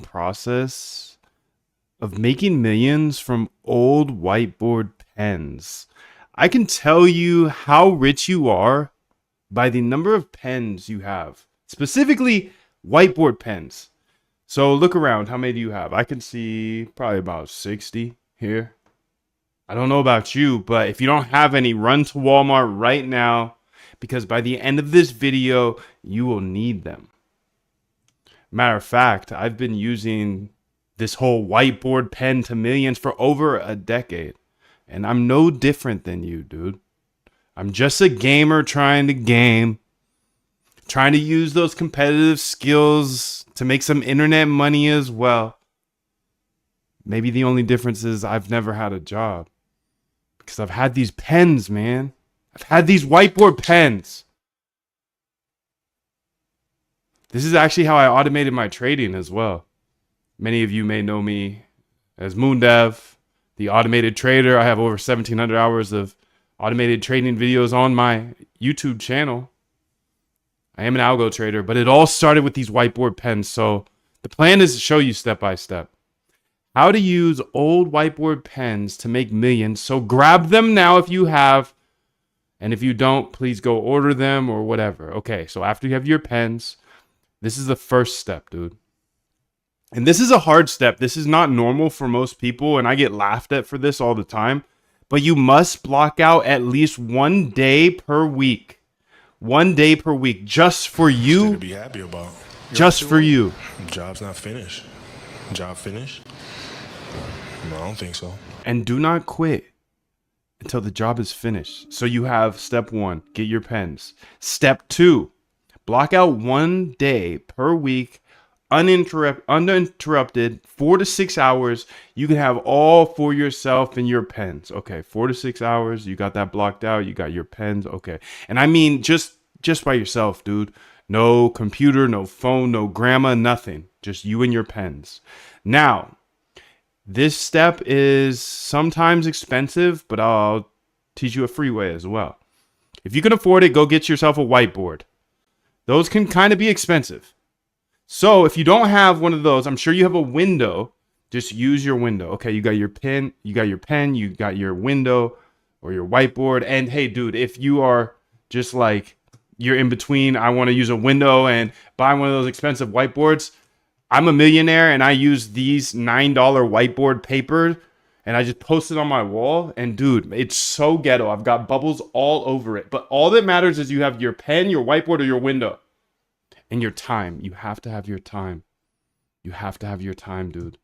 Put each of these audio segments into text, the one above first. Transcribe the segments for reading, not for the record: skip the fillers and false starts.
long process of making millions from old whiteboard pens. I can tell you how rich you are by the number of pens you have, specifically whiteboard pens. So look around. How many do you have? I can see probably about 60 here. I don't know about you, but if you don't have any, run to Walmart right now because by the end of this video, you will need them. Matter of fact, I've been using this whole whiteboard pen to millions for over a decade, and I'm no different than you, dude. I'm just a gamer trying to game, trying to use those competitive skills to make some internet money as well. Maybe the only difference is I've never had a job because I've had these pens, man. I've had these whiteboard pens. This is actually how I automated my trading as well. Many of you may know me as Moondev, the automated trader. I have over 1,700 hours of automated trading videos on my YouTube channel. I am an algo trader, but it all started with these whiteboard pens. So the plan is to show you step by step how to use old whiteboard pens to make millions. So grab them now if you have, and if you don't, please go order them or whatever. Okay, so after you have your pens, this is the first step, dude. And this is a hard step. This is not normal for most people, and I get laughed at for this all the time. But you must block out at least 1 day per week. 1 day per week, just for you. To be happy about. Just for you. Job's not finished. Job finished? No, I don't think so. And do not quit until the job is finished. So you have step 1, get your pens. Step 2, block out 1 day per week, uninterrupted, 4 to 6 hours. You can have all for yourself and your pens. Okay, 4 to 6 hours. You got that blocked out. You got your pens. Okay. And I mean, just by yourself, dude. No computer, no phone, no grandma, nothing. Just you and your pens. Now, this step is sometimes expensive, but I'll teach you a free way as well. If you can afford it, go get yourself a whiteboard. Those can kind of be expensive. So if you don't have one of those, I'm sure you have a window. Just use your window. Okay, you got your pen, you got your window or your whiteboard. And hey, dude, if you are just like, you're in between, I want to use a window and buy one of those expensive whiteboards. I'm a millionaire and I use these $9 whiteboard paper and I just post it on my wall. And dude, it's so ghetto. I've got bubbles all over it. But all that matters is you have your pen, your whiteboard, or your window. And your time. You have to have your time. You have to have your time, dude.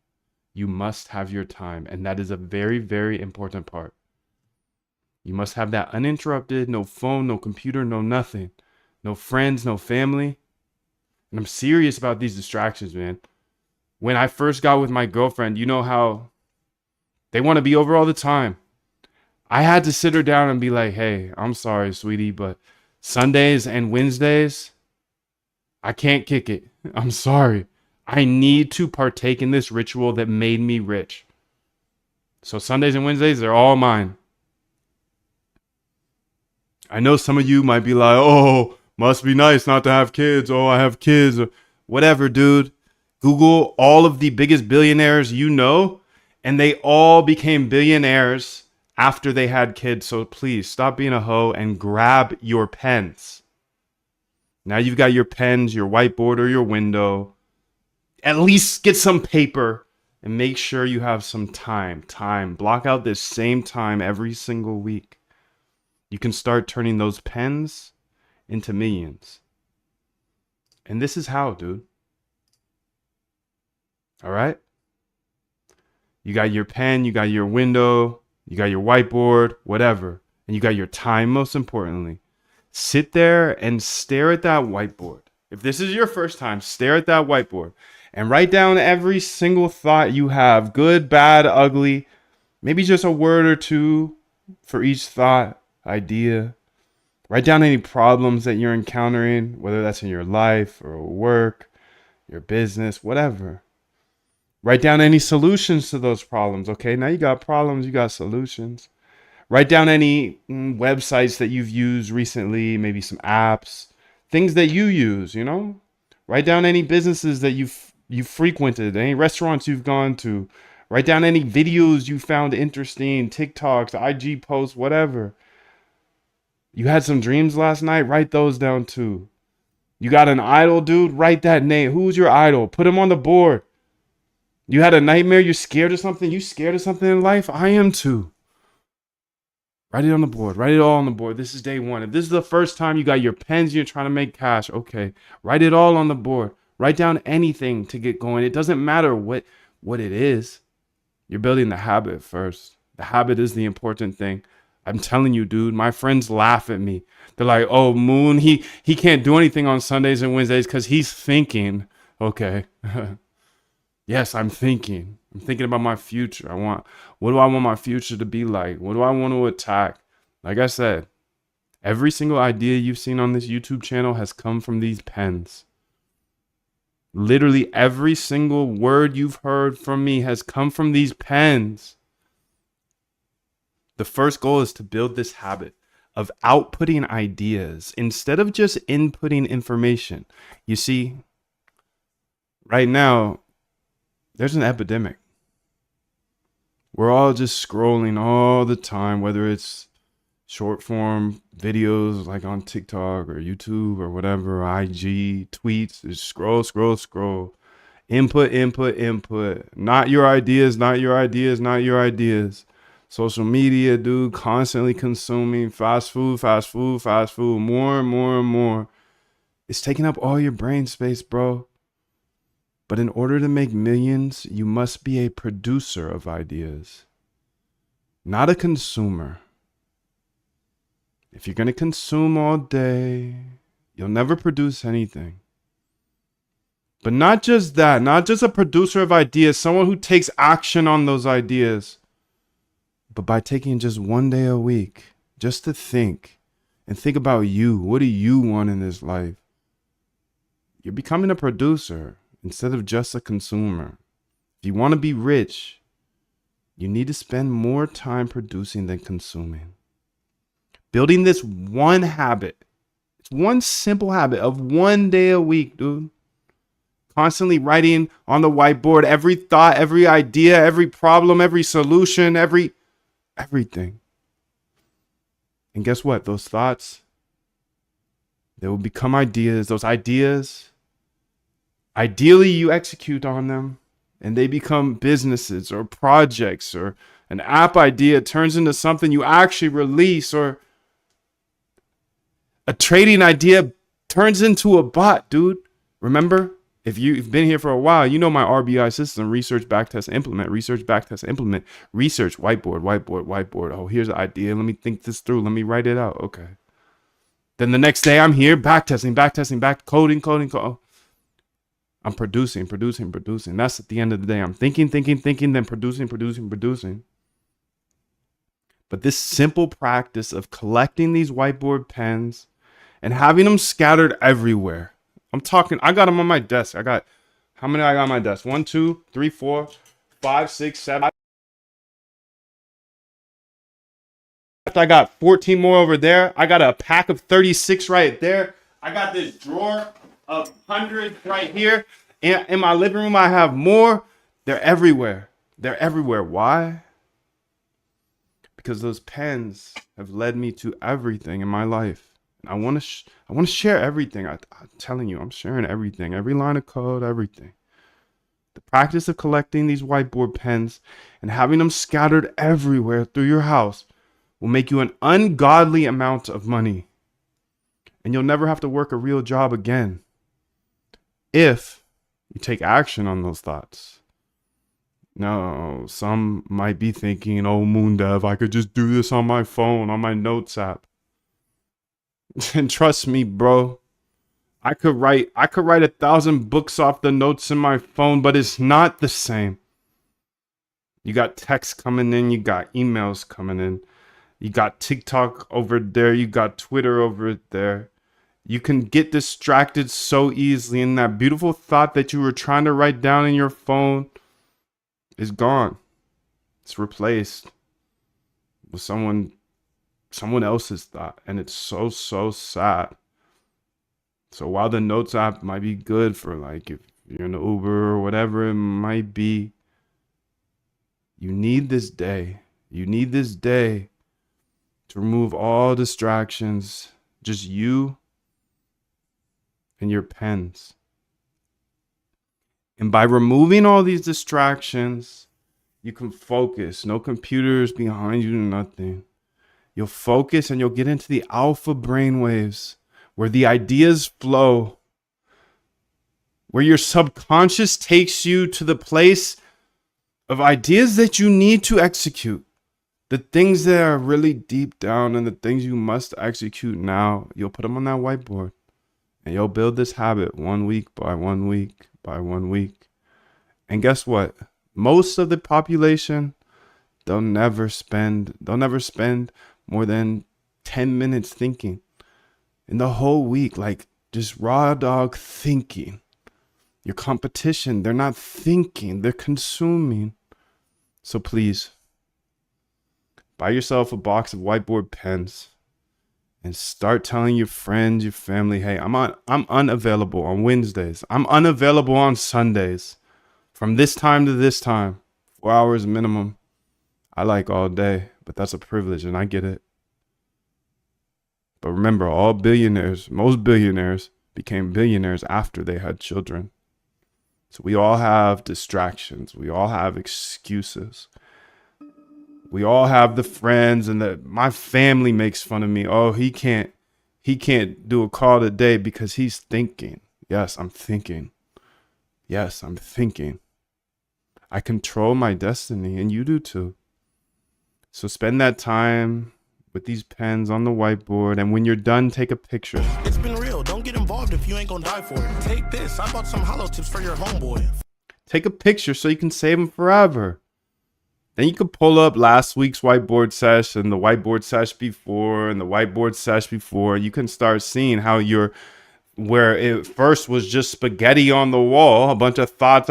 You must have your time. And that is a very, very important part. You must have that uninterrupted, no phone, no computer, no nothing. No friends, no family. And I'm serious about these distractions, man. When I first got with my girlfriend, you know how they want to be over all the time. I had to sit her down and be like, hey, I'm sorry, sweetie, but Sundays and Wednesdays, I can't kick it. I'm sorry. I need to partake in this ritual that made me rich. So Sundays and Wednesdays, they're all mine. I know some of you might be like, oh, must be nice not to have kids. Oh, I have kids. Or whatever, dude. Google all of the biggest billionaires you know, and they all became billionaires after they had kids. So please stop being a hoe and grab your pens. Now you've got your pens, your whiteboard, or your window. At least get some paper and make sure you have some time. Block out this same time every single week. You can start turning those pens into millions. And this is how, dude. All right? You got your pen, you got your window, you got your whiteboard, whatever. And you got your time, most importantly. Sit there and stare at that whiteboard. If this is your first time, stare at that whiteboard and write down every single thought you have, good, bad, ugly, maybe just a word or two for each thought, idea. Write down any problems that you're encountering, whether that's in your life or work, your business, whatever. Write down any solutions to those problems. Okay, now you got problems, you got solutions. Write down any websites that you've used recently, maybe some apps, things that you use, you know? Write down any businesses that you've you frequented, any restaurants you've gone to. Write down any videos you found interesting, TikToks, IG posts, whatever. You had some dreams last night, write those down too. You got an idol, dude, write that name. Who's your idol? Put him on the board. You had a nightmare, you're scared of something, you scared of something in life? I am too. Write it on the board. Write it all on the board. This is day one. If this is the first time you got your pens, you're trying to make cash, okay. Write it all on the board. Write down anything to get going. It doesn't matter what it is. You're building the habit first. The habit is the important thing. I'm telling you, dude, my friends laugh at me. They're like, oh, Moon, he can't do anything on Sundays and Wednesdays because he's thinking. Okay. Yes, I'm thinking. I'm thinking about my future. What do I want my future to be like? What do I want to attack? Like I said, every single idea you've seen on this YouTube channel has come from these pens. Literally every single word you've heard from me has come from these pens. The first goal is to build this habit of outputting ideas instead of just inputting information. You see, right now, there's an epidemic. We're all just scrolling all the time, whether it's short form videos like on TikTok or YouTube or whatever, IG, tweets, just scroll. Input. Not your ideas. Social media, dude, constantly consuming fast food, more and more. It's taking up all your brain space, bro. But in order to make millions, you must be a producer of ideas, not a consumer. If you're going to consume all day, you'll never produce anything. But not just that, not just a producer of ideas, someone who takes action on those ideas, but by taking just one day a week, just to think and think about you. What do you want in this life? You're becoming a producer instead of just a consumer. If you want to be rich, you need to spend more time producing than consuming. Building this one habit. It's one simple habit of one day a week, dude. Constantly writing on the whiteboard every thought, every idea, every problem, every solution, everything. And guess what? Those thoughts, they will become ideas. Those ideas, ideally you execute on them and they become businesses or projects, or an app idea turns into something you actually release, or a trading idea turns into a bot, dude. Remember, if you've been here for a while, you know my RBI system: research, backtest, implement, research, backtest, implement, research, whiteboard. Oh, here's an idea. Let me think this through. Let me write it out. Okay. Then the next day I'm here, backtesting, coding. Oh, I'm producing. That's at the end of the day. I'm thinking, then producing. But this simple practice of collecting these whiteboard pens and having them scattered everywhere. I'm talking, I got them on my desk. How many I got on my desk? 1, 2, 3, 4, 5, 6, 7. I got 14 more over there. I got a pack of 36 right there. I got this drawer of hundreds right here. In my living room, I have more. They're everywhere. Why? Because those pens have led me to everything in my life. I want to share everything. I'm telling you, I'm sharing everything. Every line of code, everything. The practice of collecting these whiteboard pens and having them scattered everywhere through your house will make you an ungodly amount of money. And you'll never have to work a real job again if you take action on those thoughts. No, some might be thinking, oh, Moondev, I could just do this on my phone, on my notes app. And trust me, bro, I could write 1,000 books off the notes in my phone, but it's not the same. You got texts coming in, you got emails coming in, you got TikTok over there, you got Twitter over there. You can get distracted so easily, and that beautiful thought that you were trying to write down in your phone is gone. It's replaced with someone else's thought, and it's so sad. So while the notes app might be good for like if you're in the Uber or whatever it might be. You need this day. You need this day to remove all distractions, just you and your pens. And by removing all these distractions, you can focus. No computers behind you, nothing. You'll focus and you'll get into the alpha brainwaves where the ideas flow, where your subconscious takes you to the place of ideas that you need to execute. The things that are really deep down and the things you must execute now, you'll put them on that whiteboard and you'll build this habit 1 week by 1 week by 1 week. And guess what? Most of the population, they'll never spend more than 10 minutes thinking in the whole week, like just raw dog thinking. Your competition, they're not thinking, they're consuming. So please, buy yourself a box of whiteboard pens and start telling your friends, your family, hey, I'm unavailable on Wednesdays. I'm unavailable on Sundays. From this time to this time, 4 hours minimum. I like all day, but that's a privilege and I get it. But remember, most billionaires became billionaires after they had children. So we all have distractions. We all have excuses. We all have the friends and my family makes fun of me. Oh, he can't do a call today because he's thinking. Yes, I'm thinking. Yes, I'm thinking. I control my destiny and you do too. So spend that time with these pens on the whiteboard, and when you're done, take a picture. It's been real. Don't get involved if you ain't gonna die for it. Take this. I bought some hollow tips for your homeboy. Take a picture so you can save them forever. Then you can pull up last week's whiteboard sesh and the whiteboard sesh before and the whiteboard sesh before. You can start seeing how where it first was just spaghetti on the wall, a bunch of thoughts,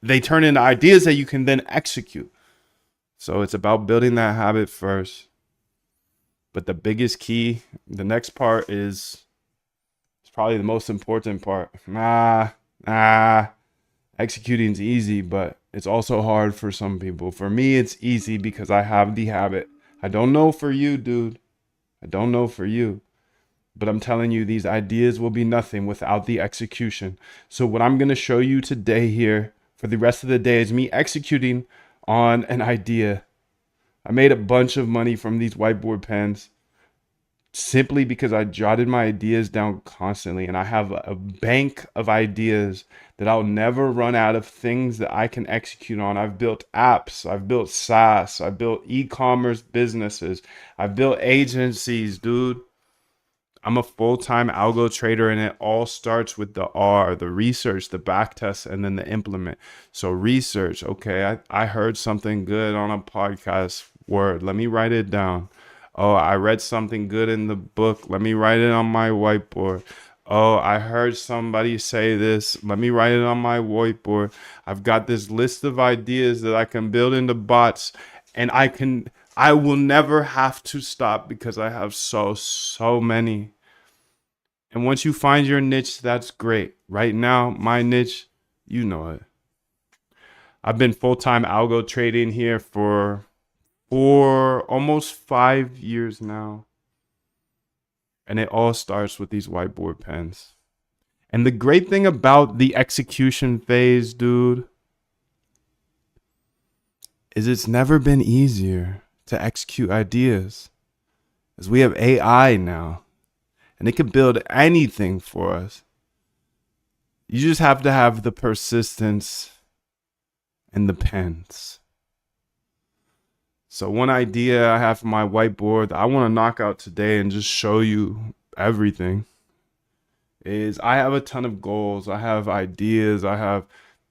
they turn into ideas that you can then execute. So it's about building that habit first. But the biggest key, the next part it's probably the most important part. Executing is easy, but it's also hard for some people. For me, it's easy because I have the habit. I don't know for you, dude. I don't know for you. But I'm telling you, these ideas will be nothing without the execution. So what I'm going to show you today here for the rest of the day is me executing on an idea. I made a bunch of money from these whiteboard pens simply because I jotted my ideas down constantly, and I have a bank of ideas that I'll never run out of things that I can execute on. I've built apps, I've built SaaS, I've built e-commerce businesses, I've built agencies, dude. I'm a full-time algo trader, and it all starts with the R, the research, the back test, and then the implement. So research, okay, I heard something good on a podcast. Word, let me write it down. Oh, I read something good in the book. Let me write it on my whiteboard. Oh, I heard somebody say this. Let me write it on my whiteboard. I've got this list of ideas that I can build into bots, and I will never have to stop because I have so many. And once you find your niche, that's great. Right now, my niche, you know it. I've been full-time algo trading here for almost 5 years now. And it all starts with these whiteboard pens. And the great thing about the execution phase, dude, is it's never been easier to execute ideas. As we have AI now, and it can build anything for us. You just have to have the persistence and the pens. So one idea I have for my whiteboard that I want to knock out today and just show you everything is I have a ton of goals. I have ideas. I have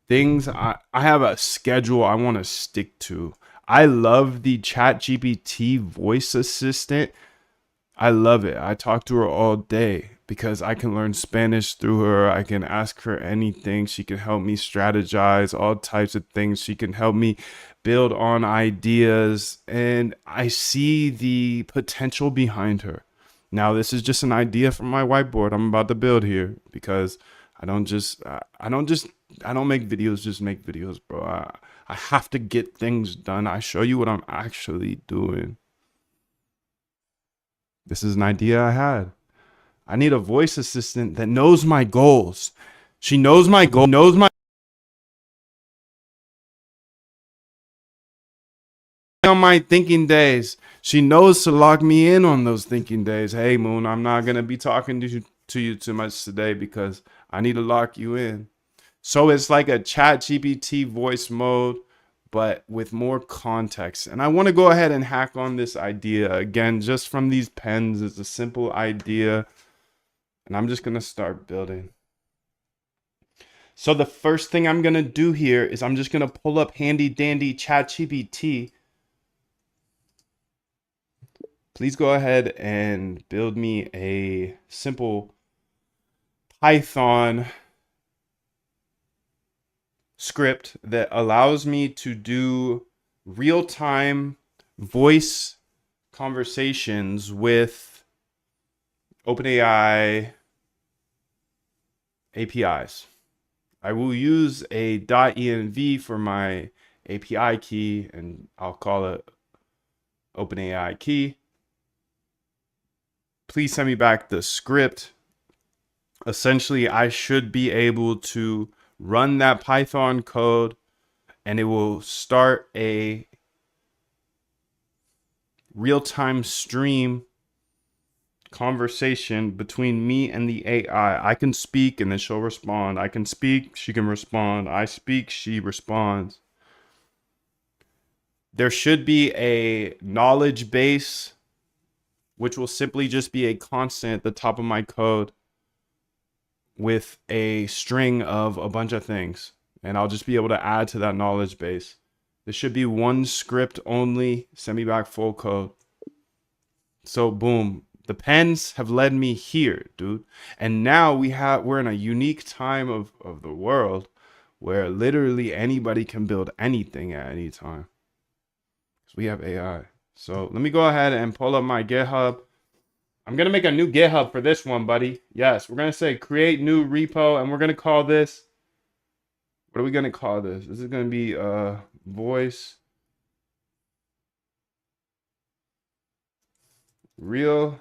things. I have a schedule I want to stick to. I love the ChatGPT voice assistant. I love it. I talk to her all day because I can learn Spanish through her. I can ask her anything. She can help me strategize all types of things. She can help me build on ideas. And I see the potential behind her. Now, this is just an idea from my whiteboard I'm about to build here because I don't just don't make videos just make videos, bro. I have to get things done. I show you what I'm actually doing. This is an idea I had. I need a voice assistant that knows my goals. She knows my goal, knows my on my thinking days. She knows to lock me in on those thinking days. Hey, Moon, I'm not gonna be talking to you too much today because I need to lock you in. So it's like a chat GPT voice mode, but with more context. And I want to go ahead and hack on this idea again, just from these pens. It's a simple idea. And I'm just going to start building. So the first thing I'm going to do here is I'm just going to pull up handy dandy chat GPT. Please go ahead and build me a simple Python script that allows me to do real-time voice conversations with OpenAI APIs. I will use a .env for my API key, and I'll call it OpenAI key. Please send me back the script. Essentially, I should be able to run that Python code and it will start a real-time stream conversation between me and the AI. I can speak and then she'll respond. I can speak, she can respond. I speak, she responds. There should be a knowledge base, which will simply just be a constant at the top of my code with a string of a bunch of things. And I'll just be able to add to that knowledge base. There should be one script only. Send me back full code. So boom. The pens have led me here, dude. And now we're in a unique time of the world where literally anybody can build anything at any time. Because we have AI. So let me go ahead and pull up my GitHub. I'm going to make a new GitHub for this one, buddy. Yes, we're going to say create new repo, and we're going to call this, what are we going to call this? This is going to be voice real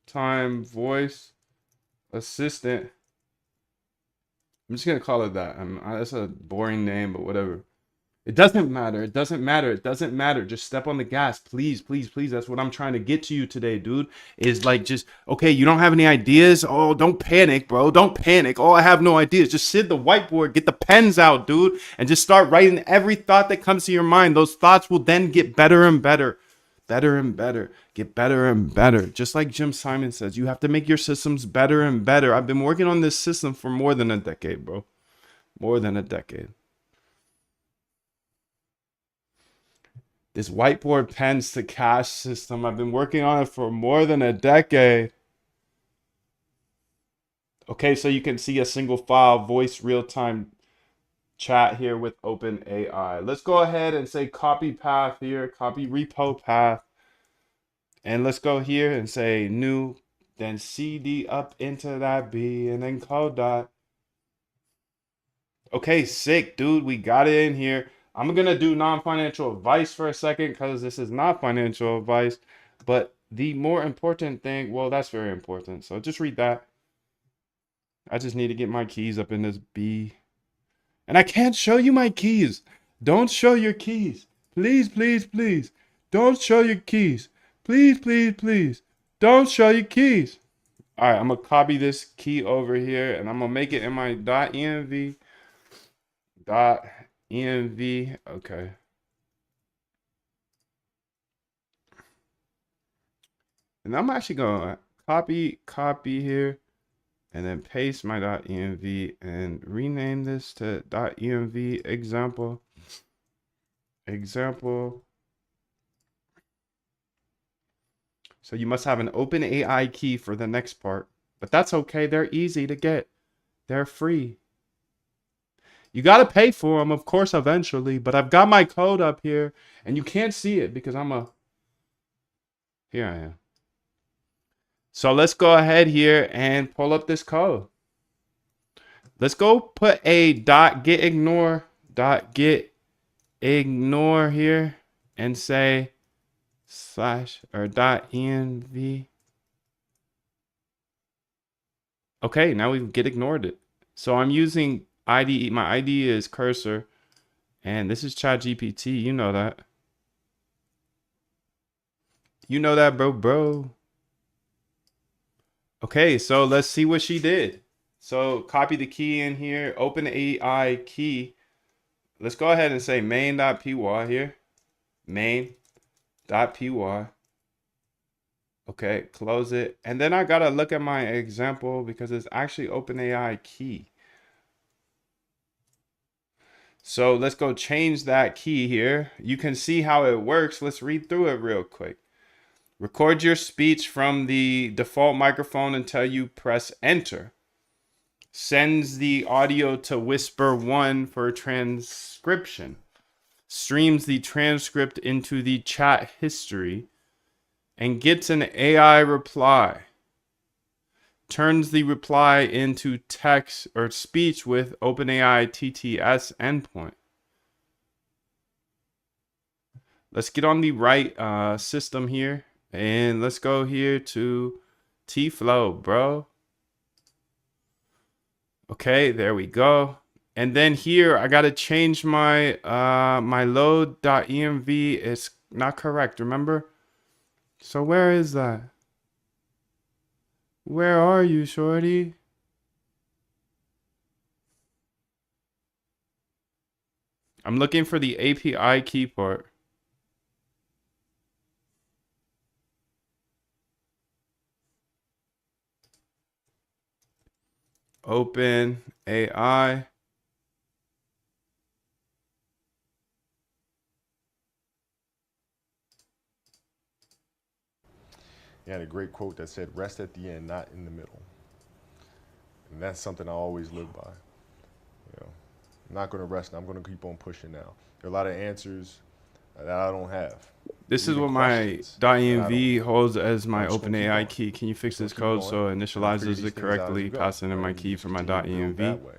time voice assistant. I'm just going to call it that. That's a boring name, but whatever. It doesn't matter. It doesn't matter. It doesn't matter. Just step on the gas. Please, please, please. That's what I'm trying to get to you today, dude. Is like just, okay, you don't have any ideas? Oh, don't panic, bro. Don't panic. Oh, I have no ideas. Just sit at the whiteboard, get the pens out, dude, and just start writing every thought that comes to your mind. Those thoughts will then get better and better. Better and better. Get better and better. Just like Jim Simon says, you have to make your systems better and better. I've been working on this system for more than a decade, bro. More than a decade. This whiteboard pens to cache system, I've been working on it for more than a decade. Okay, so you can see a single file voice real-time chat here with OpenAI. Let's go ahead and say copy path here, copy repo path. And let's go here and say new, then CD up into that B and then code dot. Okay, sick, dude. We got it in here. I'm going to do non-financial advice for a second because this is not financial advice. But the more important thing, well, that's very important. So just read that. I just need to get my keys up in this B. And I can't show you my keys. Don't show your keys. Please, please, please. Don't show your keys. Please, please, please. Don't show your keys. All right, I'm going to copy this key over here. And I'm going to make it in my .env. .env, okay. And I'm actually gonna copy here and then paste my .env and rename this to .env example. So you must have an OpenAI key for the next part, but that's okay. They're easy to get. They're free. You got to pay for them, of course, eventually. But I've got my code up here. And you can't see it because here I am. So let's go ahead here and pull up this code. Let's go put a dot get ignore here and say slash or dot env. Okay, now we get ignored it. So I'm using IDE. My IDE is cursor, and this is ChatGPT. You know that. You know that, bro. Okay, so let's see what she did. So copy the key in here, open AI key. Let's go ahead and say main.py here. Main.py. Okay, close it. And then I gotta look at my example because it's actually OpenAI key. So let's go change that key here. You can see how it works. Let's read through it real quick. Record your speech from the default microphone until you press enter. Sends the audio to Whisper 1 for transcription. Streams the transcript into the chat history and gets an AI reply. Turns the reply into text or speech with OpenAI TTS endpoint. Let's get on the right system here. And let's go here to TFlow, bro. Okay, there we go. And then here I gotta change my my load.env. It's not correct, remember? So where is that? Where are you, shorty? I'm looking for the API key part. Open AI. He had a great quote that said, rest at the end, not in the middle. And that's something I always live by. You know, I'm not going to rest. I'm going to keep on pushing now. There are a lot of answers that I don't have. This is Even what my questions that I .env don't- holds as my I'm just gonna keep OpenAI going. key. Can you fix Just this gonna keep code going so it and initializes figure it these things out as correctly? you go. Passing in my And key just for my continue to build .env. that way.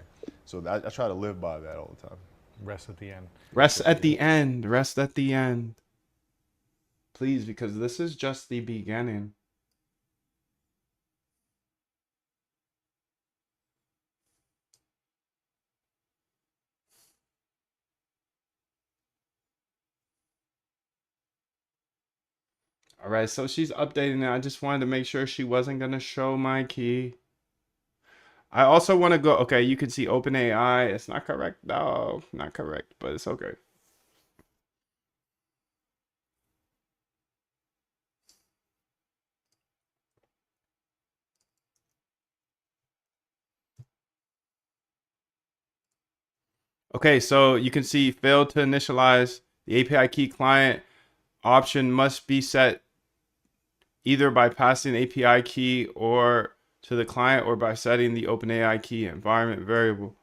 So I try to live by that all the time. Rest at the end. Rest at the end. Rest at the end. Please, because this is just the beginning. All right, so she's updating it. I just wanted to make sure she wasn't going to show my key. I also want to go, okay, you can see OpenAI. It's not correct. No, not correct, but it's okay. Okay, so you can see failed to initialize. The API key client option must be set either by passing API key or to the client or by setting the OpenAI key environment variable.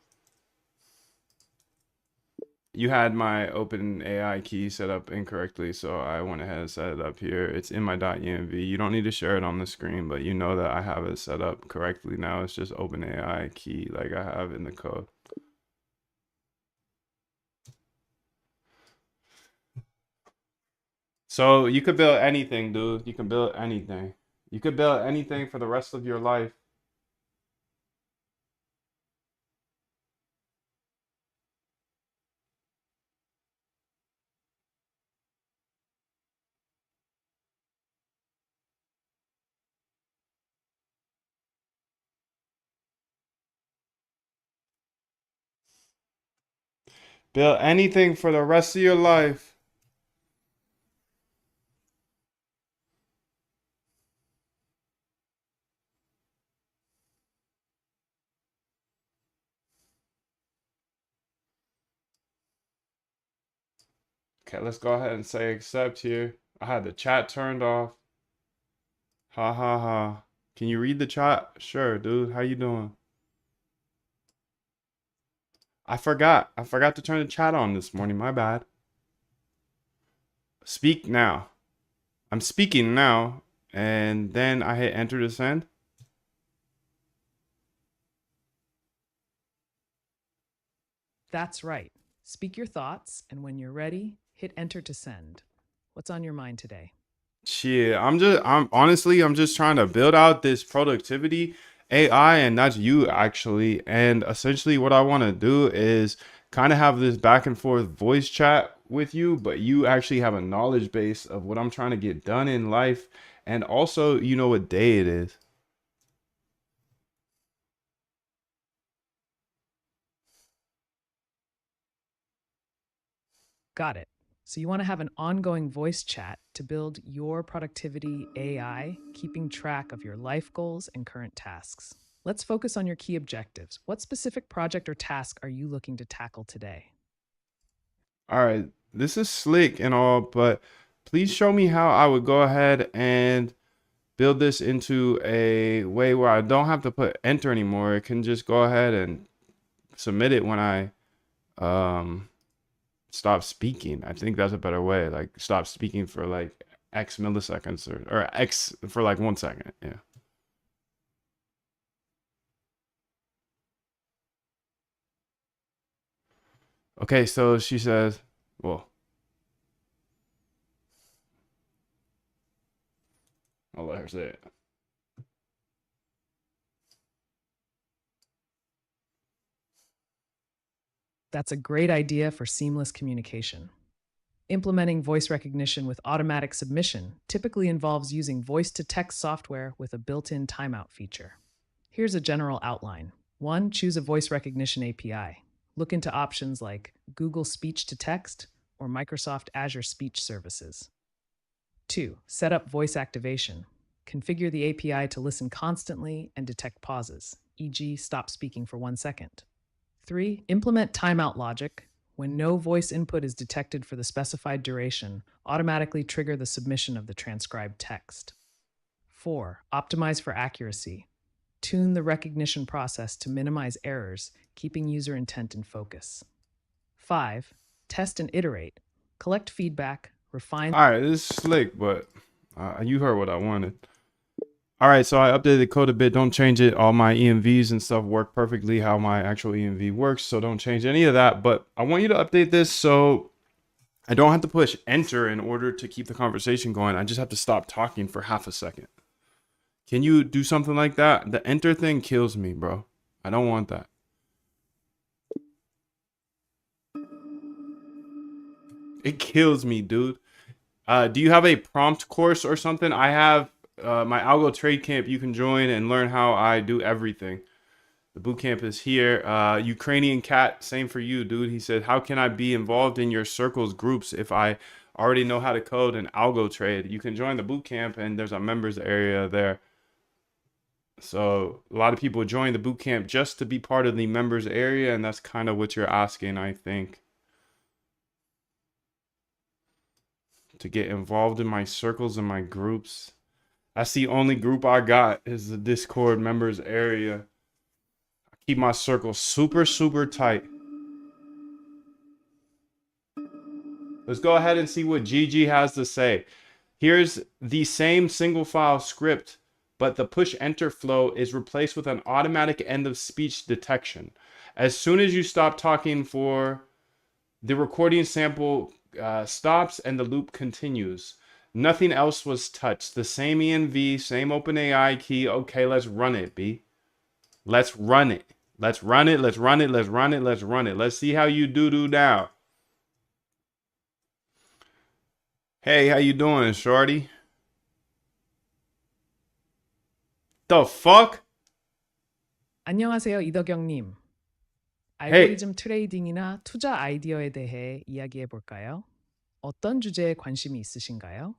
You had my OpenAI key set up incorrectly, so I went ahead and set it up here. It's in my .env. You don't need to share it on the screen, but you know that I have it set up correctly now. It's just OpenAI key like I have in the code. So you could build anything, dude. You can build anything. You could build anything for the rest of your life. Build anything for the rest of your life. Okay, let's go ahead and say accept here. I had the chat turned off. Ha ha ha. Can you read the chat? Sure, dude. How you doing? I forgot. I forgot to turn the chat on this morning. My bad. Speak now. I'm speaking now. And then I hit enter to send. That's right. Speak your thoughts, and when you're ready, hit enter to send. What's on your mind today? Shit, I'm just trying to build out this productivity AI, and that's you actually. And essentially, what I want to do is kind of have this back and forth voice chat with you, but you actually have a knowledge base of what I'm trying to get done in life, and also you know what day it is. Got it. So you want to have an ongoing voice chat to build your productivity AI, keeping track of your life goals and current tasks. Let's focus on your key objectives. What specific project or task are you looking to tackle today? All right, this is slick and all, but please show me how I would go ahead and build this into a way where I don't have to put enter anymore. It can just go ahead and submit it when I um stop speaking. I think that's a better way. Like stop speaking for like X milliseconds or X for like 1 second. Yeah. Okay, so she says, well, I'll let her say it. That's a great idea for seamless communication. Implementing voice recognition with automatic submission typically involves using voice to text software with a built in timeout feature. Here's a general outline. 1. Choose a voice recognition API. Look into options like Google Speech to Text or Microsoft Azure Speech Services. 2. Set up voice activation. Configure the API to listen constantly and detect pauses, e.g., stop speaking for 1 second. 3. Implement timeout logic. When no voice input is detected for the specified duration, automatically trigger the submission of the transcribed text. 4. Optimize for accuracy. Tune the recognition process to minimize errors, keeping user intent in focus. 5. Test and iterate. Collect feedback, refine. All right, this is slick, but you heard what I wanted. All right, so I updated the code a bit. Don't change it. All my EMVs and stuff work perfectly how my actual EMV works, so don't change any of that. But I want you to update this so I don't have to push enter in order to keep the conversation going. I just have to stop talking for half a second. Can you do something like that? The enter thing kills me, bro. I don't want that. It kills me, dude. Do you have a prompt course or something? I have my Algo Trade Camp. You can join and learn how I do everything. The boot camp is here. Ukrainian Cat, same for you, dude. He said, how can I be involved in your circles groups if I already know how to code an algo trade? You can join the boot camp and there's a members area there. So a lot of people join the boot camp just to be part of the members area, and that's kind of what you're asking, I think. To get involved in my circles and my groups. That's the only group I got is the Discord members area. I keep my circle super, super tight. Let's go ahead and see what Gigi has to say. Here's the same single file script, but the push enter flow is replaced with an automatic end of speech detection. As soon as you stop talking for the recording sample stops and the loop continues. Nothing else was touched. The same ENV, same OpenAI key. Okay, let's run it, B. Let's run it. Let's run it. Let's run it. Let's run it. Let's run it. Let's see how you do now. Hey, how you doing, shorty? The fuck? 안녕하세요, 이덕영님. Hey. 알고리즘 트레이딩이나 투자 아이디어에 대해 이야기해 볼까요? 어떤 주제에 관심이 있으신가요?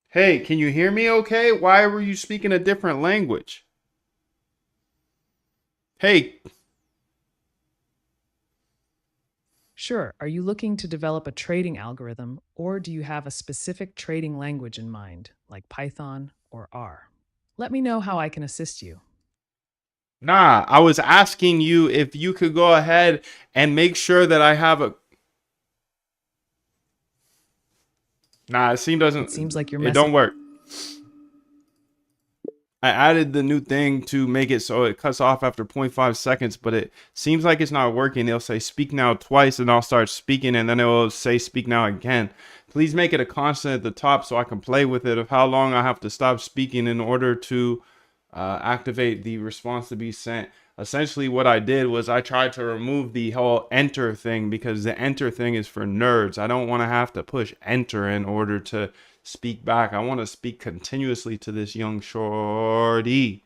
Hey, can you hear me okay? Why were you speaking a different language? Hey. Sure. Are you looking to develop a trading algorithm, or do you have a specific trading language in mind, like Python or R? Let me know how I can assist you. Nah, I was asking you if you could go ahead and make sure that I have a... Nah, it seems It seems like your it don't work. I added the new thing to make it so it cuts off after 0.5 seconds, but it seems like it's not working. It'll say speak now twice and I'll start speaking and then it will say speak now again. Please make it a constant at the top so I can play with it of how long I have to stop speaking in order to activate the response to be sent. Essentially what I did was I tried to remove the whole enter thing because the enter thing is for nerds. I don't want to have to push enter in order to speak back. I want to speak continuously to this young shorty.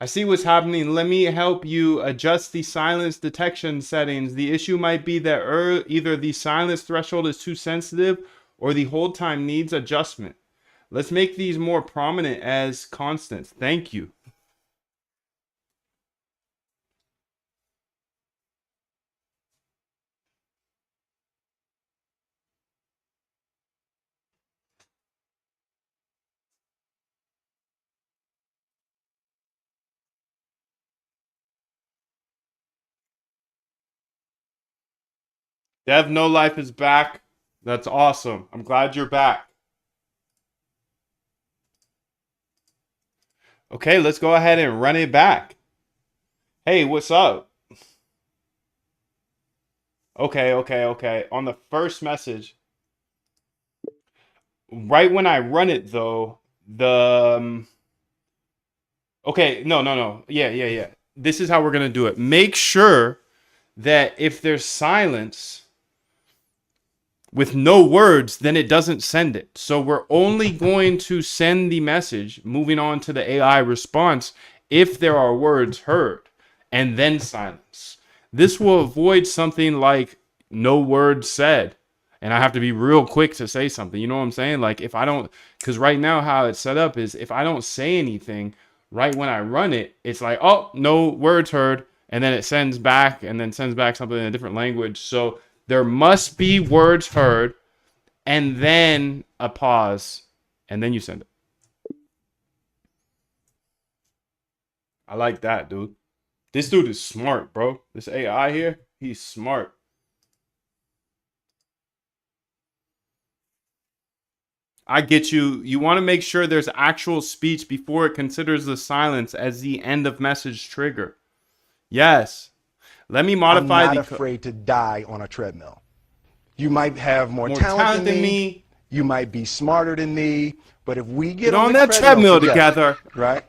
I see what's happening. Let me help you adjust the silence detection settings. The issue might be that either the silence threshold is too sensitive or the hold time needs adjustment. Let's make these more prominent as constants. Thank you. Dev No Life is back. That's awesome. I'm glad you're back. Okay, let's go ahead and run it back. Hey, what's up? Okay. On the first message, right when I run it though, okay, no. Yeah. This is how we're gonna do it. Make sure that if there's silence with no words, then it doesn't send it. So we're only going to send the message, moving on to the AI response, if there are words heard, and then silence. This will avoid something like no words said. And I have to be real quick to say something. You know what I'm saying? Like if I don't, because right now how it's set up is if I don't say anything, right when I run it, it's like, oh, no words heard. And then it sends back and then sends back something in a different language. So there must be words heard and then a pause and then you send it. I like that, dude. This dude is smart, bro. This AI here, he's smart. I get you. You want to make sure there's actual speech before it considers the silence as the end of message trigger. Yes. Let me modify I'm not afraid to die on a treadmill. You might have more talent than me. You might be smarter than me. But if we get on that treadmill together, right?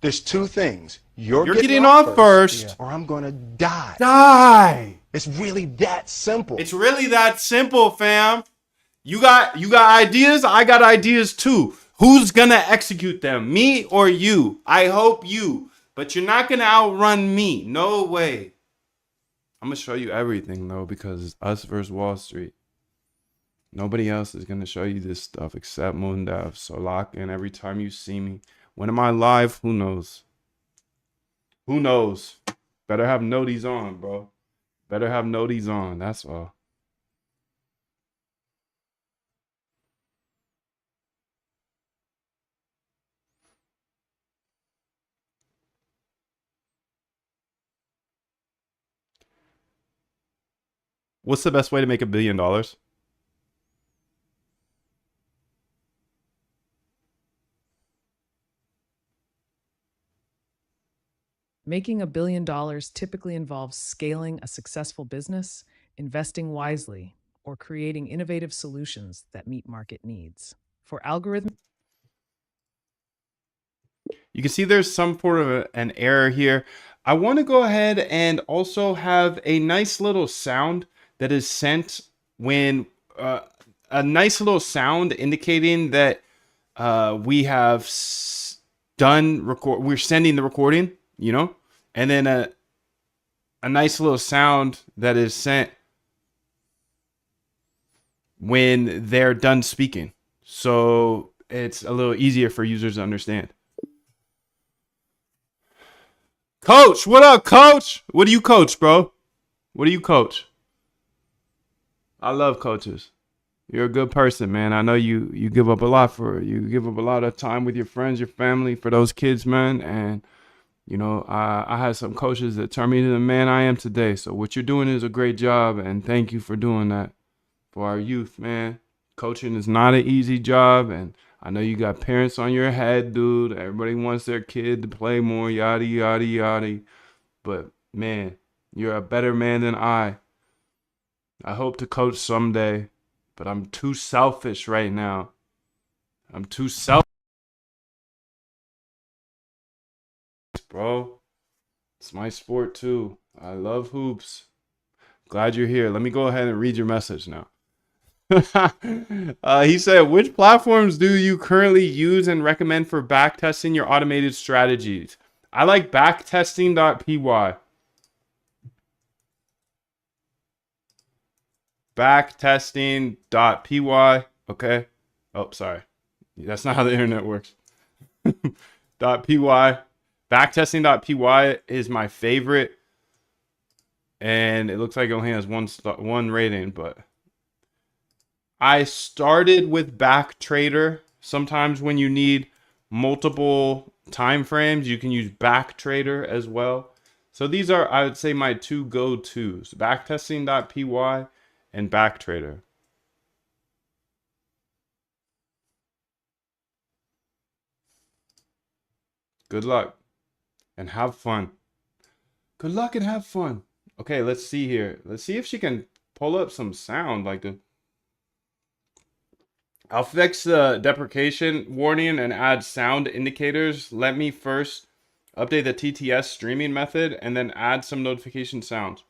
There's two things. You're getting off first, or I'm gonna die. Die. It's really that simple. It's really that simple, fam. You got ideas. I got ideas too. Who's gonna execute them? Me or you? I hope you. But you're not gonna outrun me. No way. I'm gonna show you everything though, because it's us versus Wall Street. Nobody else is gonna show you this stuff except Moondev. So lock in every time you see me. When am I live? Who knows? Who knows? Better have noties on, bro. Better have noties on. That's all. What's the best way to make $1 billion? Making $1 billion typically involves scaling a successful business, investing wisely, or creating innovative solutions that meet market needs. For algorithmic, you can see there's some sort of an error here. I want to go ahead and also have a nice little sound that is sent when a nice little sound indicating that we have done record. We're sending the recording, you know, and then a nice little sound that is sent when they're done speaking. So it's a little easier for users to understand. Coach, what up, coach? What do you coach, bro? What do you coach? I love coaches. You're a good person, man. I know you give up a lot for it. You give up a lot of time with your friends, your family, for those kids, man. And You know, I had some coaches that turned me to the man I am today. So what you're doing is a great job, and thank you for doing that for our youth, man. Coaching is not an easy job, and I know you got parents on your head, dude. Everybody wants their kid to play more, yada yada yada. But man, you're a better man than I. I hope to coach someday, but I'm too selfish right now. I'm too selfish, bro. It's my sport too. I love hoops. Glad you're here. Let me go ahead and read your message now. He said, which platforms do you currently use and recommend for backtesting your automated strategies? I like backtesting.py. Backtesting.py. Okay. Oh, sorry. That's not how the internet works. .py. Backtesting.py is my favorite. And it looks like it only has one rating, but I started with Backtrader. Sometimes when you need multiple time frames, you can use Backtrader as well. So these are, I would say, my two go-tos: backtesting.py and Backtrader. Good luck and have fun. Good luck and have fun. Okay, let's see here. Let's see if she can pull up some sound like the. I'll fix the deprecation warning and add sound indicators. Let me first update the TTS streaming method and then add some notification sounds.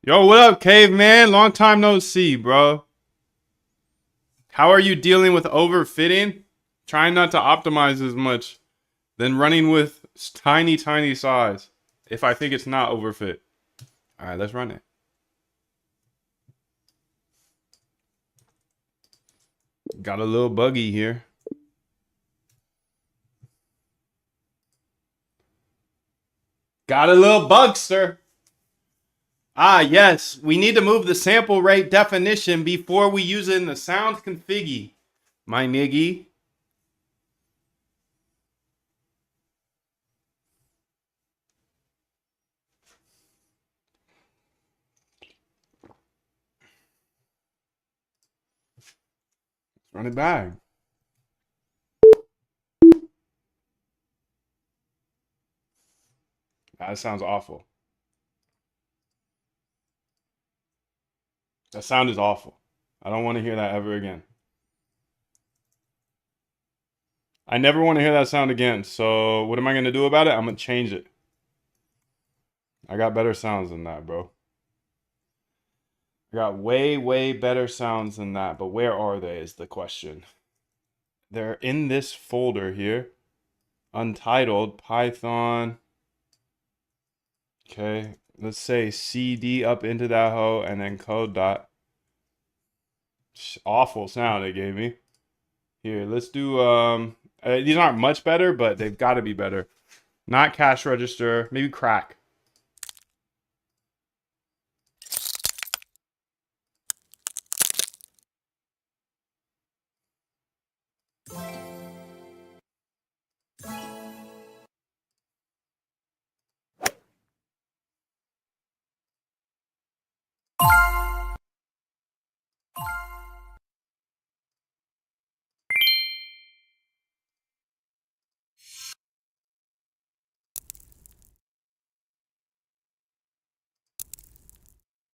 Yo, what up, caveman? Long time no see, bro. How are you dealing with overfitting? Trying not to optimize as much, then running with tiny size if I think it's not overfit. All right, let's run it. Got a little buggy here. Got a little bugster. Ah, yes. We need to move the sample rate definition before we use it in the sound config. My niggy. Run it back. That sounds awful. That sound is awful. I don't want to hear that ever again. I never want to hear that sound again. So what am I going to do about it? I'm going to change it. I got better sounds than that, bro. I got way better sounds than that. But where are they is the question. They're in this folder here. Untitled Python. Okay. Let's say CD up into that hoe and then code dot. Awful sound it gave me. Here, let's do these aren't much better, but they've got to be better. Not cash register, maybe crack.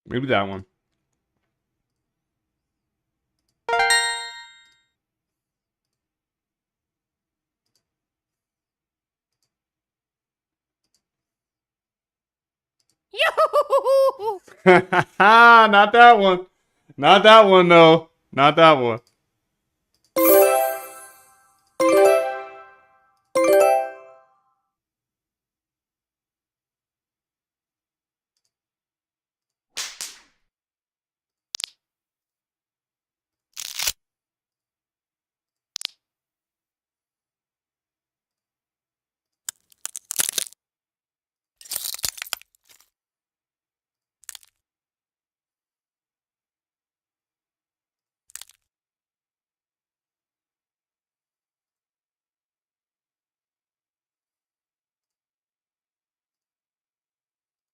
Maybe that one. Not that one. Not that one, though. Not that one.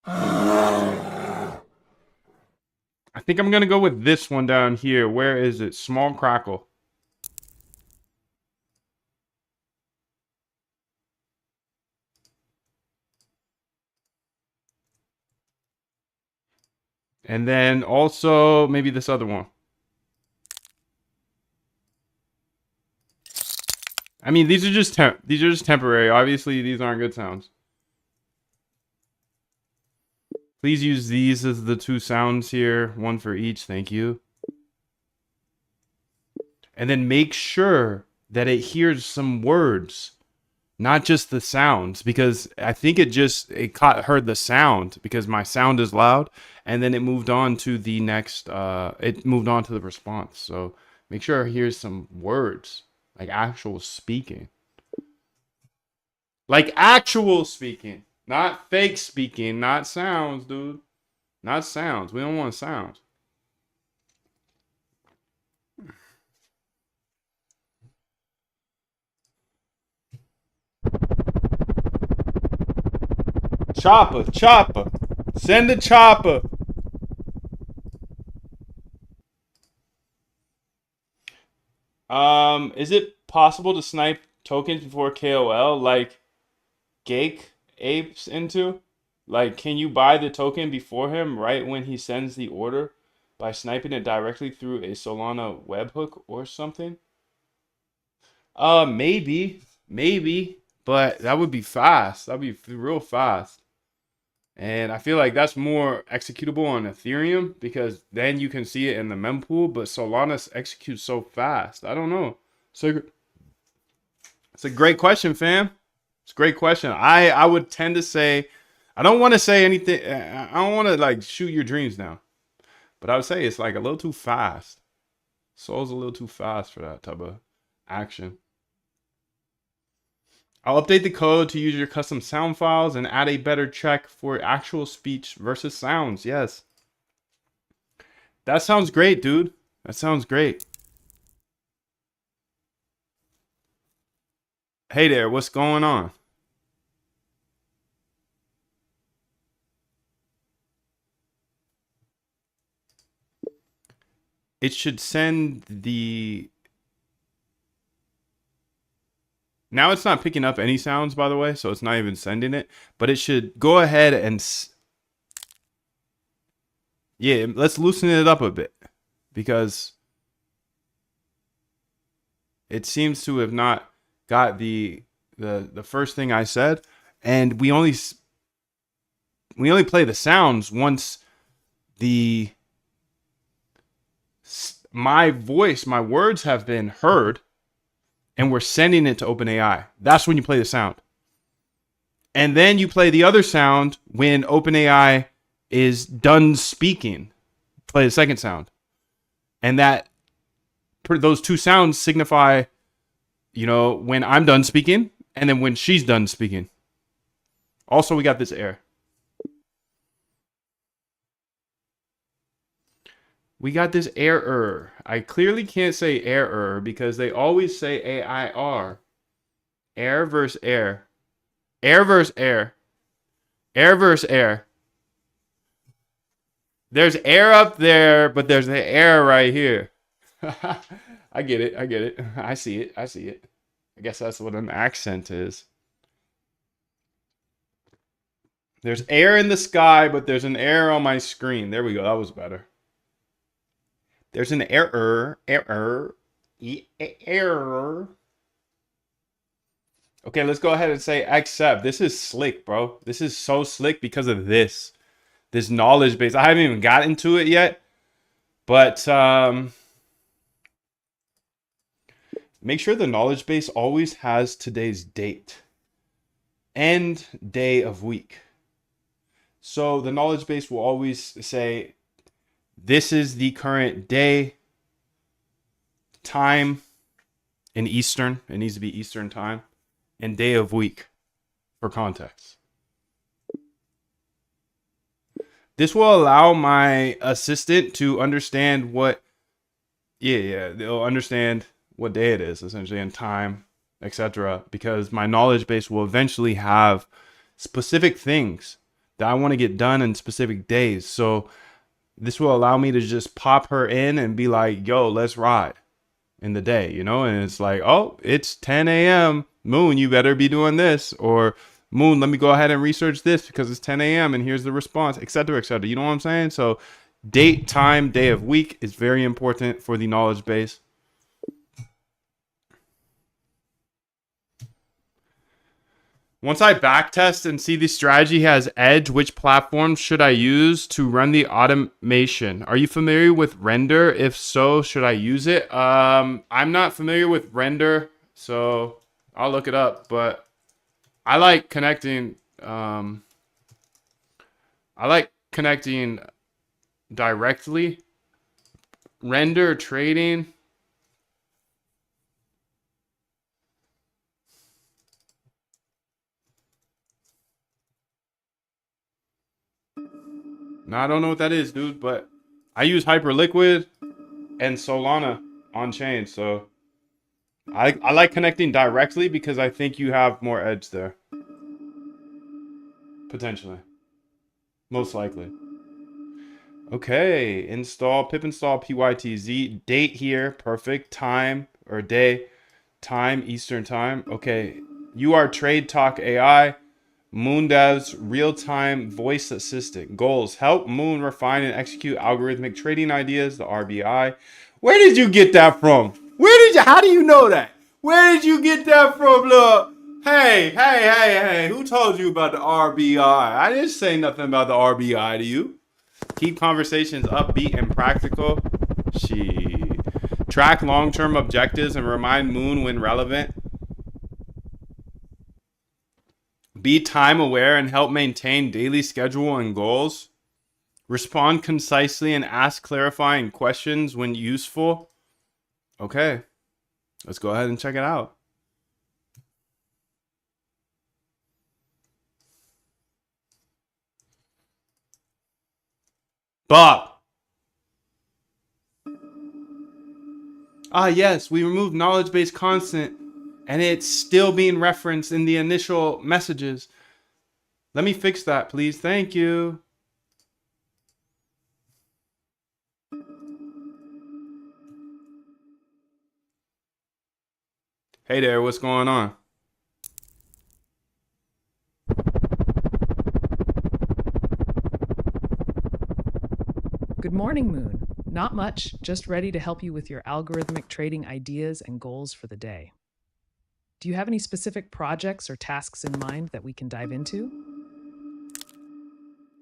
I think I'm gonna go with this one down here. Where is it? Small crackle. And then also maybe this other one. I mean, these are just temporary. Obviously, these aren't good sounds. Please use these as the two sounds here, one for each. Thank you. And then make sure that it hears some words, not just the sounds, because I think it heard the sound because my sound is loud, and then it moved on to the next. It moved on to the response. So make sure it hears some words. Like actual speaking. Like actual speaking. Not fake speaking. Not sounds, dude. Not sounds. We don't want sounds. Chopper. Chopper. Send the chopper. Is it possible to snipe tokens before KOL like Gake apes into? Like, can you buy the token before him right when he sends the order by sniping it directly through a Solana webhook or something? Maybe, but that would be fast. That'd be real fast. And I feel like that's more executable on Ethereum because then you can see it in the mempool, but Solana executes so fast. I don't know. So it's a great question, fam. It's a great question. I would tend to say, I don't want to say anything. I don't want to like shoot your dreams down, but I would say it's like a little too fast. Sol's a little too fast for that type of action. I'll update the code to use your custom sound files and add a better check for actual speech versus sounds. Yes. That sounds great, dude. That sounds great. Hey there, what's going on? It should send the... Now it's not picking up any sounds, by the way, so it's not even sending it. But it should go ahead and... Yeah, let's loosen it up a bit. Because it seems to have not got the first thing I said. And we only play the sounds once my voice, my words have been heard. And we're sending it to OpenAI. That's when you play the sound. And then you play the other sound when OpenAI is done speaking. Play the second sound. And those two sounds signify, when I'm done speaking and then when she's done speaking. Also, we got this error. We got this error. I clearly can't say error because they always say AIR. Air versus air. Air versus air. Air versus air. There's air up there, but there's the air right here. I get it. I see it. I guess that's what an accent is. There's air in the sky, but there's an air on my screen. There we go. That was better. There's an error. Okay, let's go ahead and say accept. This is slick, bro. This is so slick because of this knowledge base. I haven't even got into it yet, but make sure the knowledge base always has today's date and day of week. So the knowledge base will always say, this is the current day, time in Eastern. It needs to be Eastern time. And day of week for context. This will allow my assistant to understand they'll understand what day it is, essentially, and time, etc. Because my knowledge base will eventually have specific things that I want to get done in specific days. So this will allow me to just pop her in and be like, yo, let's ride in the day, you know? And it's like, oh, it's 10 a.m. Moon, you better be doing this. Or Moon, let me go ahead and research this because it's 10 a.m. and here's the response, etc., etc. You know what I'm saying? So date, time, day of week is very important for the knowledge base. Once I backtest and see the strategy has edge, which platform should I use to run the automation? Are you familiar with Render? If so, should I use it? I'm not familiar with Render, so I'll look it up. But I like connecting. I like connecting directly. Render trading. No, I don't know what that is, dude, but I use Hyperliquid and Solana on chain, so I like connecting directly because I think you have more edge there. Potentially. Most likely. Okay, install pip install PYTZ. Date here, perfect. Time or day, time, Eastern time. Okay, you are Trade Talk AI. Moondev's real-time voice assistant. Goals: help Moon refine and execute algorithmic trading ideas, the RBI. Where did you get that from? How do you know that? Where did you get that from, look? Hey, who told you about the RBI? I didn't say nothing about the RBI to you. Keep conversations upbeat and practical. Track long-term objectives and remind Moon when relevant. Be time aware and help maintain daily schedule and goals. Respond concisely and ask clarifying questions when useful. Okay, let's go ahead and check it out. Bob. Ah, yes, we removed knowledge base constant and it's still being referenced in the initial messages. Let me fix that, please. Thank you. Hey there, what's going on? Good morning, Moon. Not much, just ready to help you with your algorithmic trading ideas and goals for the day. Do you have any specific projects or tasks in mind that we can dive into?